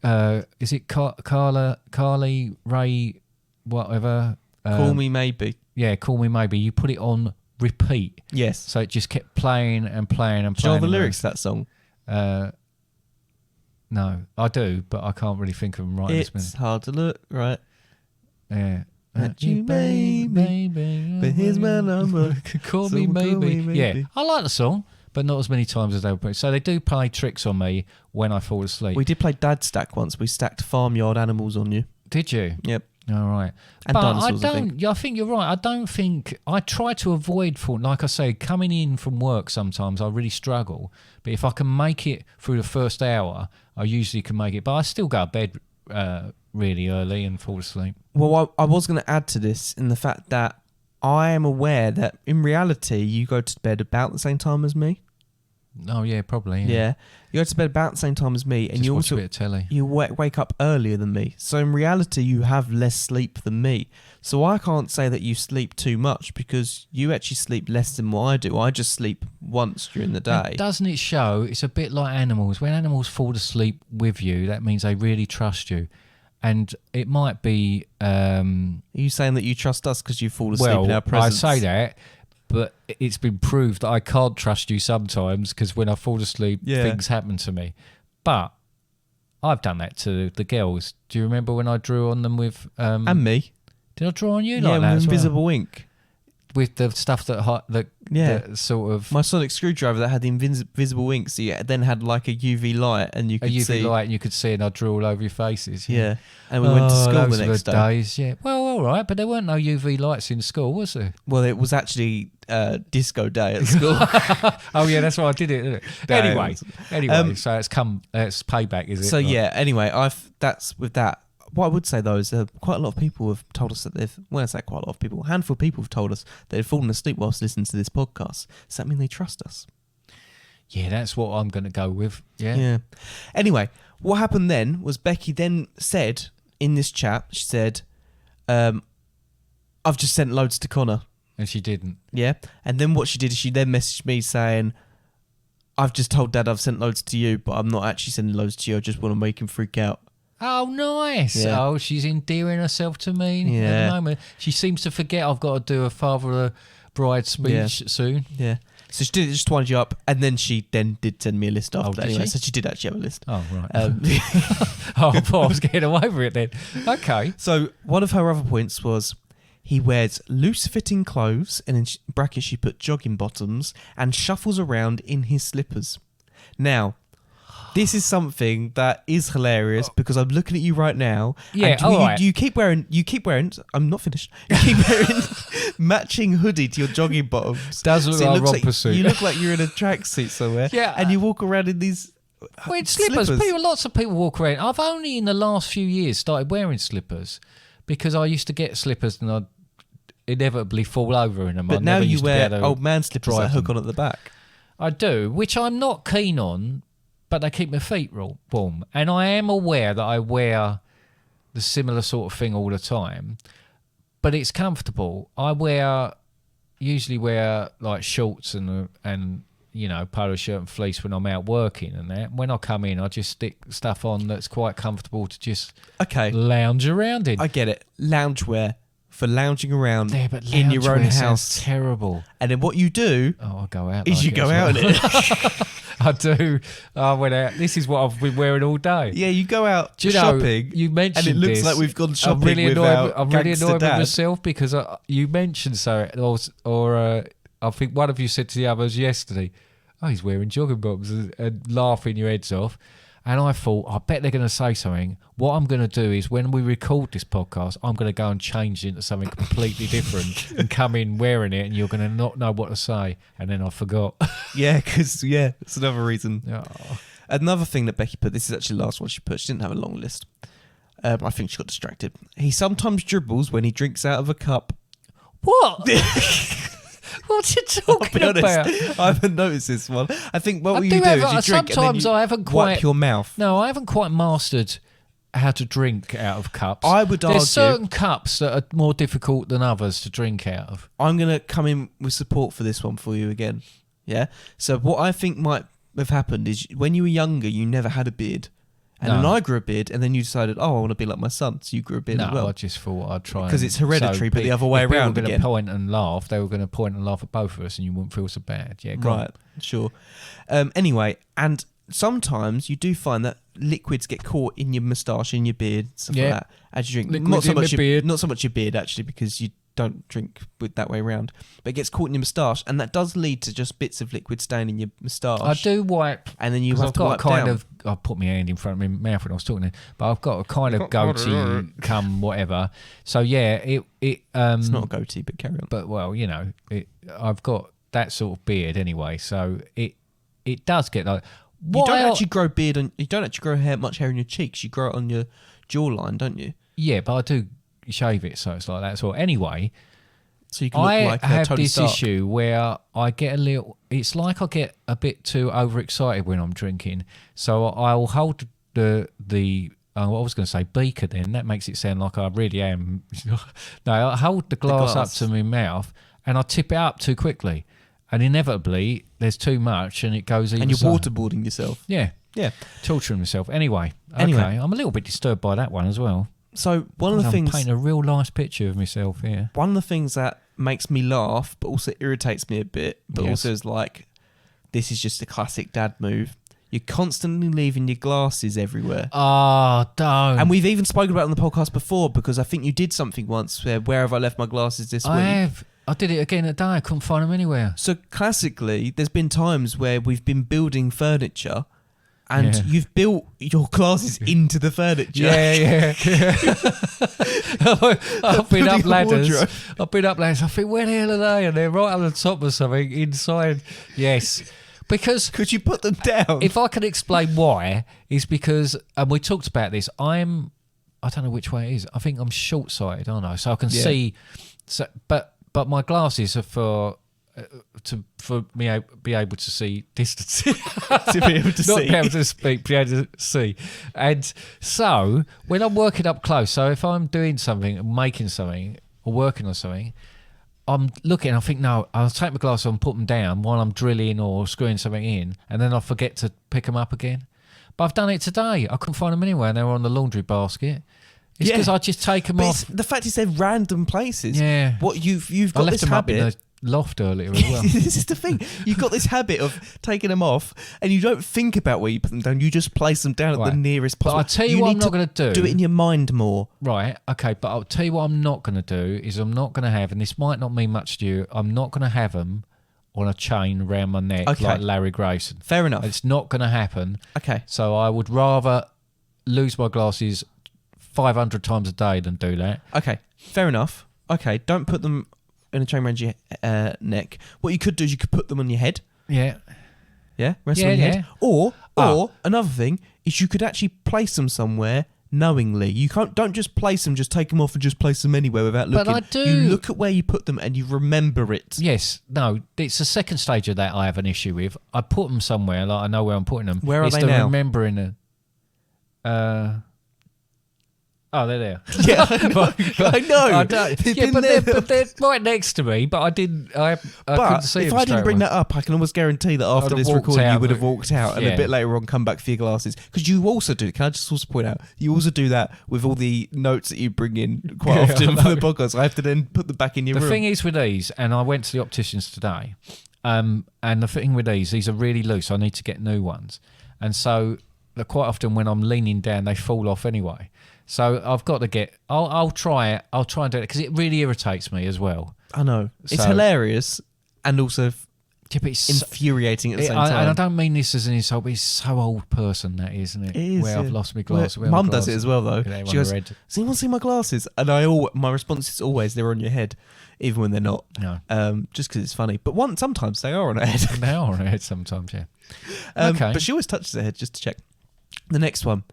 is it Carly Ray whatever Call Me Maybe. Yeah, Call Me Maybe. You put it on repeat, Yes. so it just kept playing and playing and Do you know playing. the lyrics to that song? No, I do, but I can't really think of them right this minute. It's hard to look, right? Yeah. that you made me. But here's my number. Call So me call maybe. me maybe. Yeah, I like the song, but not as many times as they would play. So they do play tricks on me when I fall asleep. We did play Dad Stack once. We stacked farmyard animals on you. Did you? Yep. All right. And but dinosaurs, I I don't. think. Yeah, I think you're right. I don't think I try to avoid for, like I say, coming in from work. Sometimes I really struggle. But if I can make it through the first hour, I usually can make it. But I still go to bed really early and fall asleep. Well, I was going to add to this in the fact that I am aware that in reality you go to bed about the same time as me. Oh yeah, probably. Yeah. You go to bed about the same time as me, and Just you watch also a bit of telly. you wake up earlier than me. So in reality, you have less sleep than me. So I can't say that you sleep too much because you actually sleep less than what I do. I just sleep once during the day. And doesn't it show? It's a bit like animals. When animals fall asleep with you, that means they really trust you. And it might be. Are you saying that you trust us because you fall asleep in our I presence? say that, but it's been proved that I can't trust you sometimes because when I fall asleep, Yeah. things happen to me. But I've done that to the girls. Do you remember when I drew on them with? And me. Did I draw on you Yeah, like that with as well? invisible ink. With the stuff that sort of My sonic screwdriver that had the invisible ink, so you then had like a UV light and you a could UV see. light, and you could see, and I drew all over your faces. Yeah. And we went to school those the were next day. days. Yeah. Well, all right, but there weren't no UV lights in school, was there? Well, it was actually disco day at school. Oh yeah, that's why I did it. Didn't it? Damn. Anyway, so it's payback, is it? So yeah, anyway, that's with that. What I would say though is quite a lot of people have told us that when I say quite a lot of people, a handful of people have told us they've fallen asleep whilst listening to this podcast. Does that mean they trust us? Yeah, that's what I'm going to go with. Yeah. Yeah. Anyway, what happened then was Becky then said in this chat, she said, I've just sent loads to Conor. And she didn't. Yeah. And then what she did is she then messaged me saying, I've just told Dad I've sent loads to you, but I'm not actually sending loads to you. I just want to make him freak out. Oh, nice. Yeah. Oh, she's endearing herself to me at Yeah. the moment. She seems to forget I've got to do a father of the bride speech soon. Yeah. So she did it, just wind you up, and then she did send me a list after that. did Anyway, she? so she did actually have a list. Oh, right. Oh, I thought I was getting away with it then. Okay. So one of her other points was he wears loose-fitting clothes, and in brackets she put jogging bottoms, and shuffles around in his slippers. Now, this is something that is hilarious because I'm looking at you right now. Yeah, and all right. You keep wearing. I'm not finished. You keep wearing matching hoodie to your jogging bottoms. Does look it like a looks romper suit. You look like you're in a tracksuit somewhere. Yeah, and you walk around in these. Well, slippers. Lots of people walk around. I've only in the last few years started wearing slippers because I used to get slippers and I'd inevitably fall over in them. But I now never you used to be wear able to old man slippers that drive hook them. on at the back. I do, which I'm not keen on, but they keep my feet warm. And I am aware that I wear the similar sort of thing all the time, but it's comfortable. I usually wear like shorts and you know, polo shirt and fleece when I'm out working and that. When I come in, I just stick stuff on that's quite comfortable to just lounge around in. I get it. Loungewear for lounging around Yeah, but in your own loungewear sounds house. terrible. And then what you do Oh, I go out. is like you it go as out well. in it. I do. I went out. This is what I've been wearing all day. Yeah, you go out Do you shopping. know, you mentioned and it looks this. like we've gone shopping I'm really without I'm really Gangster annoyed with Dad. myself because you mentioned I think one of you said to the others yesterday, oh, he's wearing jogging bottoms and laughing your heads off. And I thought, I bet they're going to say something. What I'm going to do is when we record this podcast, I'm going to go and change it into something completely different and come in wearing it and you're going to not know what to say. And then I forgot. Yeah, because, it's another reason. Oh. Another thing that Becky put, this is actually the last one she put. She didn't have a long list. I think she got distracted. He sometimes dribbles when he drinks out of a cup. What? What you talking I'll be about? honest, I haven't noticed this one. I think what I you do do have- is you drink and then sometimes you I haven't wipe quite- your mouth. No, I haven't quite mastered how to drink out of cups. I would argue- There's certain cups that are more difficult than others to drink out of. I'm going to come in with support for this one for you again. Yeah? So what I think might have happened is when you were younger, you never had a beard. And then No. I grew a beard, and then you decided, I want to be like my son, so you grew a beard as No, well. I just thought I'd try. 'Cause it's hereditary, but the other way if people around were going again. to point and laugh. They were going to point and laugh at both of us, and you wouldn't feel so bad. Yeah, go on. Right, sure. Anyway, and sometimes you do find that liquids get caught in your moustache, in your beard, stuff like that as you drink. Liquids Not so in my much your beard. not so much your beard actually, because you don't drink with that way around. But it gets caught in your moustache, and that does lead to just bits of liquid staying in your moustache. I do wipe, and then you have I've to got wipe a kind down. of. I put my hand in front of my mouth when I was talking, there, but I've got a kind of goatee, come whatever. So yeah, it's not a goatee, but carry on. But well, I've got that sort of beard anyway, so it does get like. You don't actually grow beard on. You don't actually grow much hair in your cheeks. You grow it on your jawline, don't you? Yeah, but I do shave it, so it's like that. So anyway, so you can look like have Tony this Stark. issue where I get a little. It's like I get a bit too overexcited when I'm drinking. So I'll hold the. I was going to say beaker. Then that makes it sound like I really am. No, I hold the glass up to my mouth and I tip it up too quickly. And inevitably, there's too much, and it goes. And you're waterboarding yourself. Yeah, torturing myself. Anyway, I'm a little bit disturbed by that one as well. So one of the things, painting a real nice picture of myself here. One of the things that makes me laugh, but also irritates me a bit, but Yes. also is like, this is just a classic dad move. You're constantly leaving your glasses everywhere. Oh, don't. And we've even spoken about it on the podcast before, because I think you did something once where have I left my glasses this week? I did it again today. I couldn't find them anywhere. So classically, there's been times where we've been building furniture and you've built your glasses into the furniture. Yeah. I've been up ladders. wardrobe. I think, where the hell are they? And they're right on the top of something inside. Yes. Because Could you put them down? if I can explain why, is because, and we talked about this, I don't know which way it is. I think I'm short-sighted, aren't I? So I can see. So, but my glasses are for me be able to see distance. to be able to Not see. be able to speak, be able to see. And so when I'm working up close, so if I'm doing something, making something, or working on something, I'm looking, I think, no, I'll take my glasses and put them down while I'm drilling or screwing something in, and then I'll forget to pick them up again. But I've done it today. I couldn't find them anywhere, and they were on the laundry basket. It's because I just take them But off. the fact is they're random places. Yeah. What you've I got left this them up in habit. the loft earlier as well. This is the thing. You've got this habit of taking them off, and you don't think about where you put them down. You just place them down at Right. the nearest But possible. I'll tell you what I'm need not going to do. Do it in your mind more. Right, okay, but I'll tell you what I'm not going to do is I'm not going to have, and this might not mean much to you, I'm not going to have them on a chain around my neck Okay. like Larry Grayson. Fair enough. It's not going to happen. Okay. So I would rather lose my glasses 500 times a day than do that. Okay. Fair enough. Okay. Don't put them in a chain around your neck. What you could do is you could put them on your head. Yeah. Yeah. Rest Yeah, on your yeah. head. Or another thing is you could actually place them somewhere knowingly. You don't just place them, just take them off and just place them anywhere without looking. But I do. You look at where you put them and you remember it. Yes, no, it's the second stage of that I have an issue with. I put them somewhere, like I know where I'm putting them. Where are it's they the now? remembering the. Oh, they're there. Yeah, I know. I know. I don't, They've yeah, been but there. they're right next to me. But I didn't. I couldn't But see if them I didn't straight bring away. that up, I can almost guarantee that after have this walked recording, you out, would have but- walked out and yeah. a bit later on come back for your glasses. Because you also do, can I just also point out, you also do that with all the notes that you bring in quite Yeah, often I for the know. podcast. I have to then put them back in your The room. thing is with these, and I went to the opticians today, and the thing with these are really loose. I need to get new ones, and so quite often when I'm leaning down, they fall off anyway. So I've got to get. I'll try it. I'll try and do it because it really irritates me as well. I know. It's So- hilarious and also Yeah, but it's infuriating at the same and I time. don't mean this as an insult, but it's so old person that isn't it? It is, Where I've yeah. lost my Well, glasses. Where are Mum my does it glasses? as well, though. Yeah, She on goes, the red. "Does anyone see my glasses?" And my response is always, "They're on your head," even when they're not. No. Just because it's funny. But sometimes they are on her head. They are on her head sometimes, yeah. Okay. But she always touches her head just to check. The next one.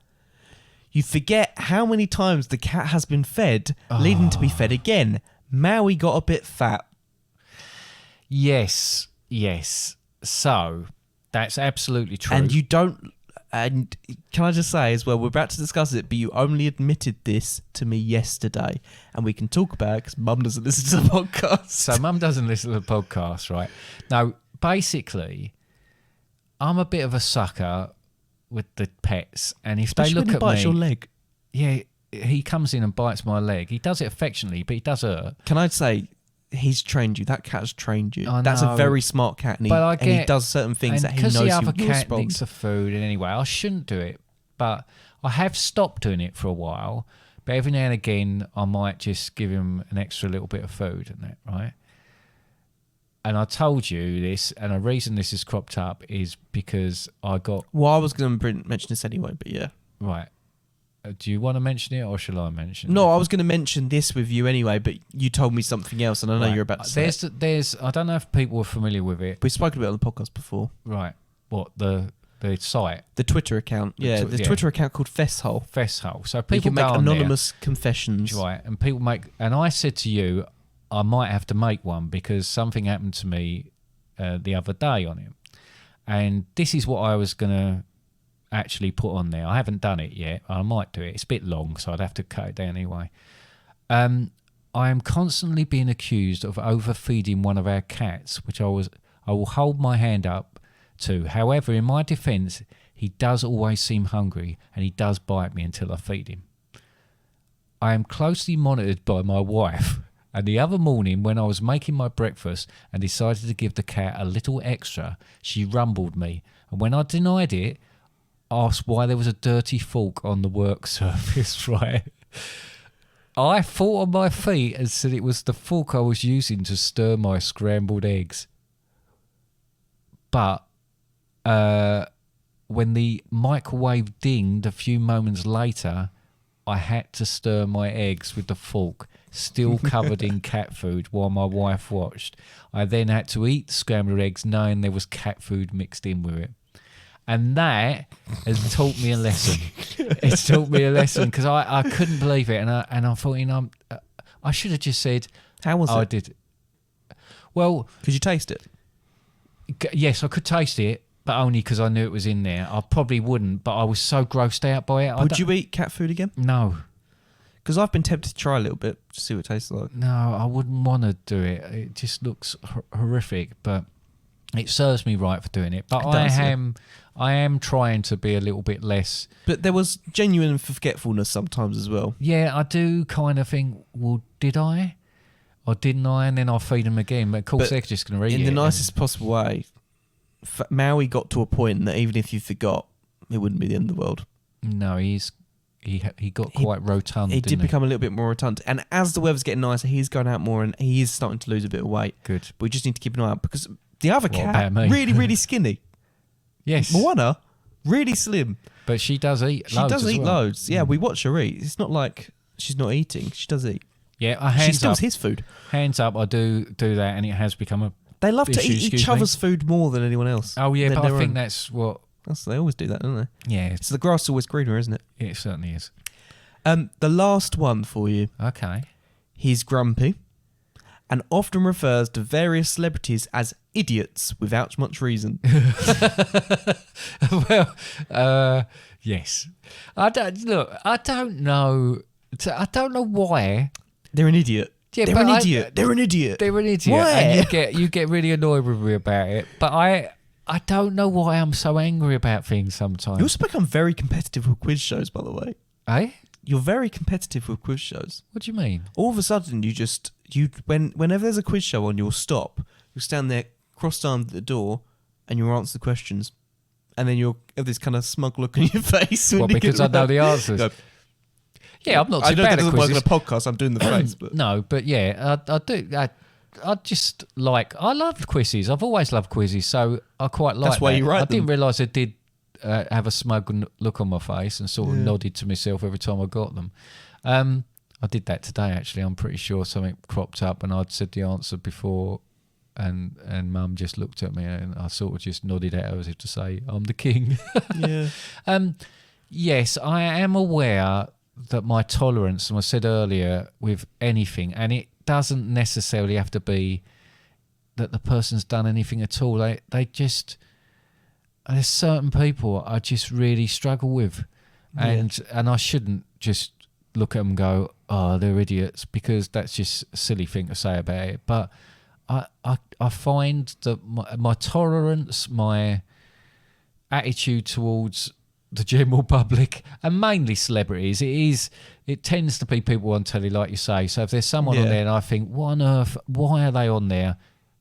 You forget how many times the cat has been fed, leading to be fed again. Maui got a bit fat. Yes. So that's absolutely true. And you don't... And can I just say as well, we're about to discuss it, but you only admitted this to me yesterday. And we can talk about it because Mum doesn't listen to the podcast. So Mum doesn't listen to the podcast, right? Now, basically, I'm a bit of a sucker with the pets, and if Especially they look when he at bites me, your leg. yeah, he comes in and bites my leg. He does it affectionately, but he does hurt. Can I say, he's trained you. That cat has trained you. I That's a know. very smart cat, and But I he get- does certain things And that he because knows the other you'll cat respond. needs the food, and anyway, I shouldn't do it. But I have stopped doing it for a while. But every now and again, I might just give him an extra little bit of food and that, right? And I told you this, and the reason this has cropped up is because I got... Well, I was going to mention this anyway, but yeah. Right. Do you want to mention it, or shall I mention it? No, I was going to mention this with you anyway, but you told me something else, and I know you're about to say it. There's, I don't know if people are familiar with it. We've spoken about it on the podcast before. Right. What, the site? The Twitter account. The Twitter account called Festhole. Festhole. So You people can make go on anonymous confessions. there, right? And people make... And I said to you, I might have to make one because something happened to me the other day on it. And this is what I was going to actually put on there. I haven't done it yet. I might do it. It's a bit long, so I'd have to cut it down anyway. I am constantly being accused of overfeeding one of our cats, which I will hold my hand up to. However, in my defence, he does always seem hungry and he does bite me until I feed him. I am closely monitored by my wife, and the other morning when I was making my breakfast and decided to give the cat a little extra, she rumbled me, and when I denied it, asked why there was a dirty fork on the work surface, right? I thought on my feet and said it was the fork I was using to stir my scrambled eggs. But when the microwave dinged a few moments later, I had to stir my eggs with the fork, still covered in cat food, while my wife watched. I then had to eat the scrambled eggs knowing there was cat food mixed in with it. And that has taught me a lesson. It's taught me a lesson because I couldn't believe it. And I thought, I should have just said... How was it? I did. Well... Could you taste it? Yes, I could taste it, but only because I knew it was in there. I probably wouldn't, but I was so grossed out by it. Would you eat cat food again? No. Because I've been tempted to try a little bit to see what it tastes like. No, I wouldn't want to do it. It just looks horrific, but it serves me right for doing it. But I am trying to be a little bit less. But there was genuine forgetfulness sometimes as well. Yeah, I do kind of think, well, did I? Or didn't I? And then I'll feed them again. But of course, they're just going to eat it. In the nicest possible way, Maui got to a point that even if you forgot, it wouldn't be the end of the world. No, he got quite rotund. He did become a little bit more rotund. And as the weather's getting nicer, he's going out more and he is starting to lose a bit of weight. Good. But we just need to keep an eye out because the other What cat, about me? really, really skinny. Yes. Moana, really slim. But she does eat She loads does as eat well. loads. Yeah, we watch her eat. It's not like she's not eating. She does eat. Yeah, She hands steals up. his food. Hands up, I do that, and it has become a... They love to issue, eat excuse each me. other's food more than anyone else. Oh, yeah, Than but I their think own. that's what... They always do that, don't they? Yeah, It's the grass is always greener, isn't it? it certainly is. The last one for you. Okay. He's grumpy and often refers to various celebrities as idiots without much reason. Well, yes. I don't know. I don't know why. They're an idiot. Yeah, They're but an idiot. They're an idiot. They're an idiot. Why? And you get really annoyed with me about it. But I don't know why I'm so angry about things sometimes. You also become very competitive with quiz shows, by the way. Eh? You're very competitive with quiz shows. What do you mean? All of a sudden, whenever there's a quiz show on, you'll stop. You'll stand there, crossed-armed at the door, and you'll answer the questions. And then you'll have this kind of smug look on your face. Well, because I know the answers. No, Yeah, I'm not too I know bad that at doesn't work on quizzes. a podcast. I'm doing the face, but No, but yeah, I do. I just like... I love quizzes. I've always loved quizzes, so I quite like That's why that. you write I didn't them. realise I did have a smug look on my face and sort of nodded to myself every time I got them. I did that today, actually. I'm pretty sure something cropped up and I'd said the answer before and Mum just looked at me and I sort of just nodded at her as if to say, I'm the king. yeah. Yes, I am aware that my tolerance, and I said earlier, with anything, and it doesn't necessarily have to be that the person's done anything at all. They just... There's certain people I just really struggle with. And I shouldn't just look at them and go, oh, they're idiots, because that's just a silly thing to say about it. But I find that my tolerance, my attitude towards the general public, and mainly celebrities, it tends to be people on telly, like you say. So if there's someone on there and I think, what on earth, why are they on there?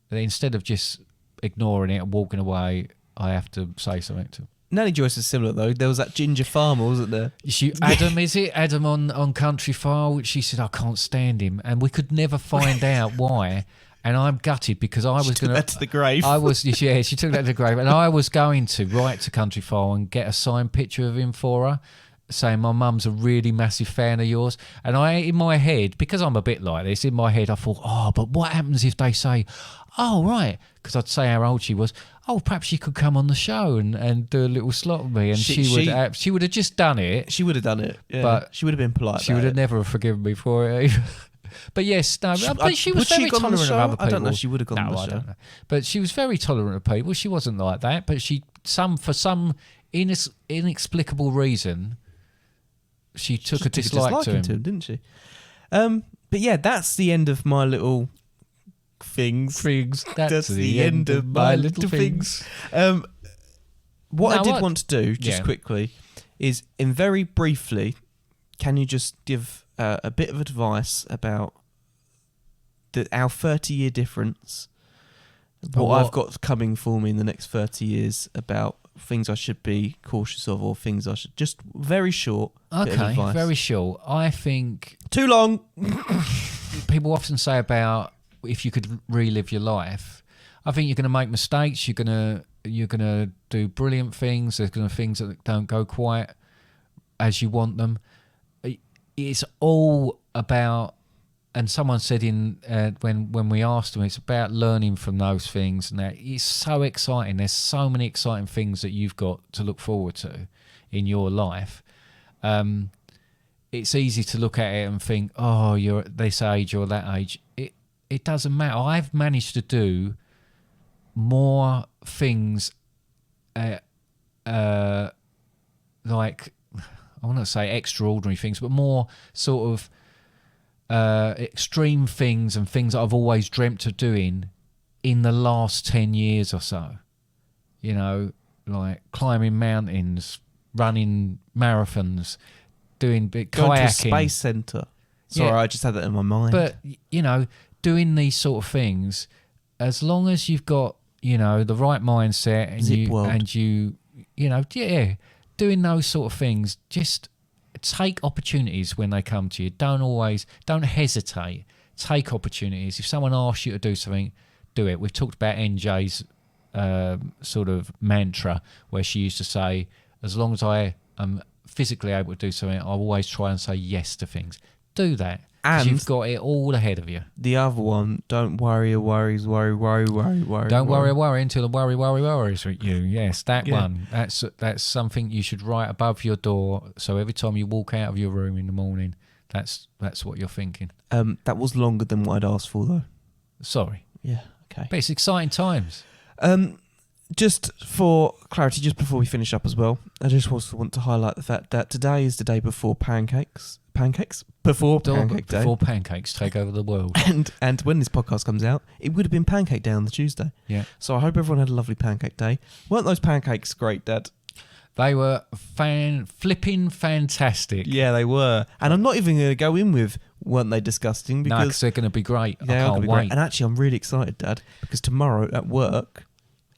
Then instead of just ignoring it and walking away, I have to say something to them. Nanny Joyce is similar though. There was that ginger farmer, wasn't there? Adam, is it? Adam on Country File, which she said, I can't stand him. And we could never find out why. And I'm gutted because I was going that to the grave. She took that to the grave. And I was going to write to Country File and get a signed picture of him for her, saying my mum's a really massive fan of yours. And in my head, because I'm a bit like this, in my head I thought, but what happens if they say, oh, right, because I'd say how old she was. Oh, perhaps she could come on the show and do a little slot with me. And she would have just done it. She would have done it, yeah. But she would have been polite. She would have never forgiven me for it either. But yes, no, but she was very tolerant of other people. I don't know if she would have gone on the show. I don't know. But she was very tolerant of people. She wasn't like that. But for some inexplicable reason, she took a dislike to him, didn't she? But yeah, that's the end of my little things. That's the end of my little things. What I did want to do, just quickly, is very briefly, can you just give a bit of advice about our 30-year difference, what I've got coming for me in the next 30 years, about things I should be cautious of or things I should... Just very short bit of advice. Very short. I think... Too long! People often say about if you could relive your life. I think you're going to make mistakes. You're gonna do brilliant things. There's going to be things that don't go quite as you want them. It's all about, and someone said when we asked them, it's about learning from those things. And that it's so exciting. There's so many exciting things that you've got to look forward to in your life. It's easy to look at it and think, oh, you're at this age or that age. It doesn't matter. I've managed to do more things, like, I want to say extraordinary things, but more sort of extreme things and things that I've always dreamt of doing in the last 10 years or so. You know, like climbing mountains, running marathons, doing kayaking. Going to a space centre. Sorry, I just had that in my mind. But, you know, doing these sort of things, as long as you've got, you know, the right mindset and doing those sort of things, just take opportunities when they come to you. Don't hesitate. Take opportunities. If someone asks you to do something, do it. We've talked about NJ's sort of mantra, where she used to say, as long as I am physically able to do something, I'll always try and say yes to things. Do that. And you've got it all ahead of you. The other one, don't worry your worries, worry. Don't worry a worry until the worry worries with you. Yes, that one. That's something you should write above your door. So every time you walk out of your room in the morning, that's what you're thinking. That was longer than what I'd asked for, though. Sorry. Yeah. Okay. But it's exciting times. Just for clarity, just before we finish up as well, I just also want to highlight the fact that today is the day before pancakes. Before Pancake Day. Before pancakes take over the world. And when this podcast comes out, it would have been Pancake Day on the Tuesday. Yeah. So I hope everyone had a lovely Pancake Day. Weren't those pancakes great, Dad? They were flipping fantastic. Yeah, they were. And I'm not even going to go in with weren't they disgusting, because... No, because they're going to be great. I can't wait. Great. And actually, I'm really excited, Dad, because tomorrow at work...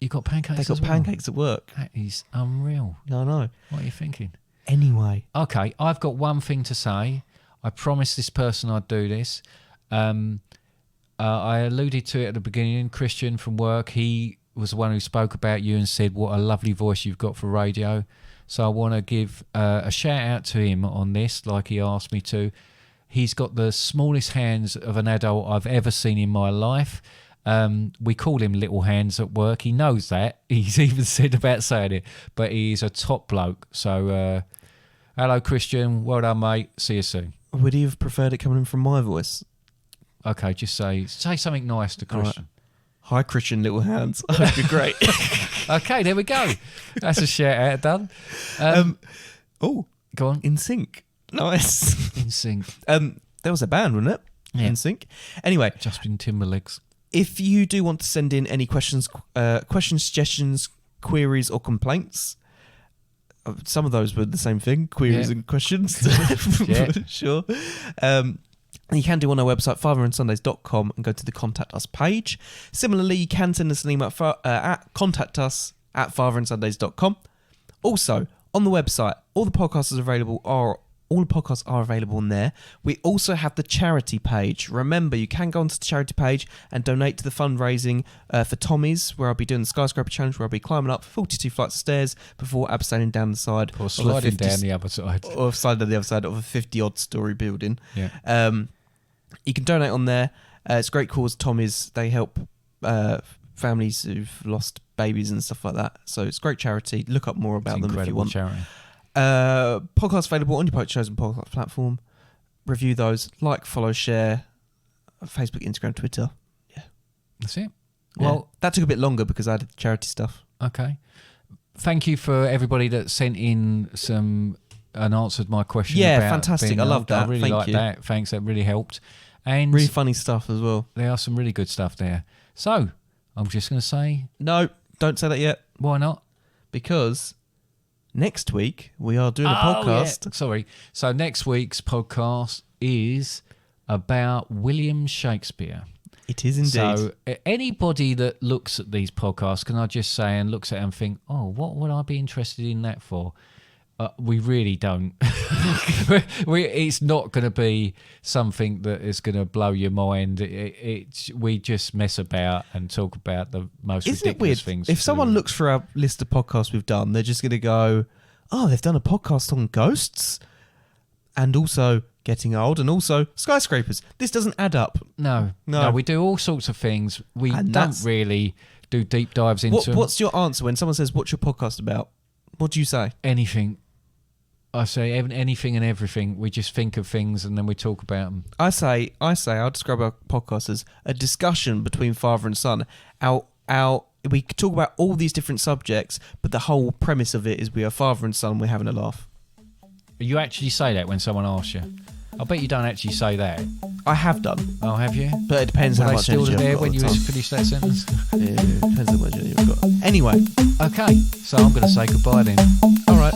You got pancakes. They got pancakes at work. That is unreal. I know. What are you thinking? Anyway. Okay, I've got one thing to say. I promised this person I'd do this. I alluded to it at the beginning. Christian from work, he was the one who spoke about you and said what a lovely voice you've got for radio. So I want to give a shout out to him on this, like he asked me to. He's got the smallest hands of an adult I've ever seen in my life. We call him Little Hands at work. He knows that. He's even said about saying it. But he's a top bloke. So, hello, Christian. Well done, mate. See you soon. Would he have preferred it coming in from my voice? Okay, just say something nice to Christian. Right. Hi, Christian Little Hands. I hope you're great. Okay, there we go. That's a shout out done. Oh, go on. In Sync. Nice. In Sync. There was a band, wasn't it? Yeah. In Sync. Anyway. Justin Timberlake's. If you do want to send in any questions, suggestions, queries, or complaints, some of those were the same thing, queries and questions. Yeah. Sure. You can do on our website, fatherandsundays.com, and go to the Contact Us page. Similarly, you can send us an email at contact us@fatherandsundays.com. Also, on the website, all the podcasts are available on there. We also have the charity page. Remember, you can go onto the charity page and donate to the fundraising for Tommy's, where I'll be doing the skyscraper challenge, where I'll be climbing up 42 flights of stairs before abseiling down the side. Or sliding down the other side. Or sliding down the other side of a 50-odd story building. Yeah. You can donate on there. It's a great cause, Tommy's. They help families who've lost babies and stuff like that. So it's a great charity. Look up more about them if you want. Charity. Podcasts available on your chosen podcast platform. Review those. Like, follow, share. Facebook, Instagram, Twitter. Yeah. That's it. Yeah. Well, that took a bit longer because I did charity stuff. Okay. Thank you for everybody that sent in some and answered my question. Yeah, about fantastic. being I love old. that. I really Thank like you. that. Thanks. That really helped. And Really funny stuff as well. there are some really good stuff there. So I'm just going to say, No, don't say that yet. why not? Because next week we are doing a podcast. Yeah. Sorry. So next week's podcast is about William Shakespeare. It is indeed. So anybody that looks at these podcasts, can I just say, and looks at it and think, oh, what would I be interested in that for? We really don't. It's not going to be something that is going to blow your mind. We just mess about and talk about the most Isn't it ridiculous weird? things. If someone looks through our list of podcasts we've done, they're just going to go, oh, they've done a podcast on ghosts and also getting old and also skyscrapers. This doesn't add up. No, we do all sorts of things. We And don't that's- really do deep dives into What's your answer when someone says, what's your podcast about? What do you say? anything. I say anything and everything. We just think of things and then we talk about them. I say, I'll describe our podcast as a discussion between father and son. We talk about all these different subjects, but the whole premise of it is we are father and son. We're having a laugh. You actually say that when someone asks you. I bet you don't actually say that. I have done, Oh, have you? but it depends Were how they much still energy I've there got when at you the time. finished that sentence? Yeah, it depends how much energy I've got. Anyway, Okay, so I'm going to say goodbye then. all right.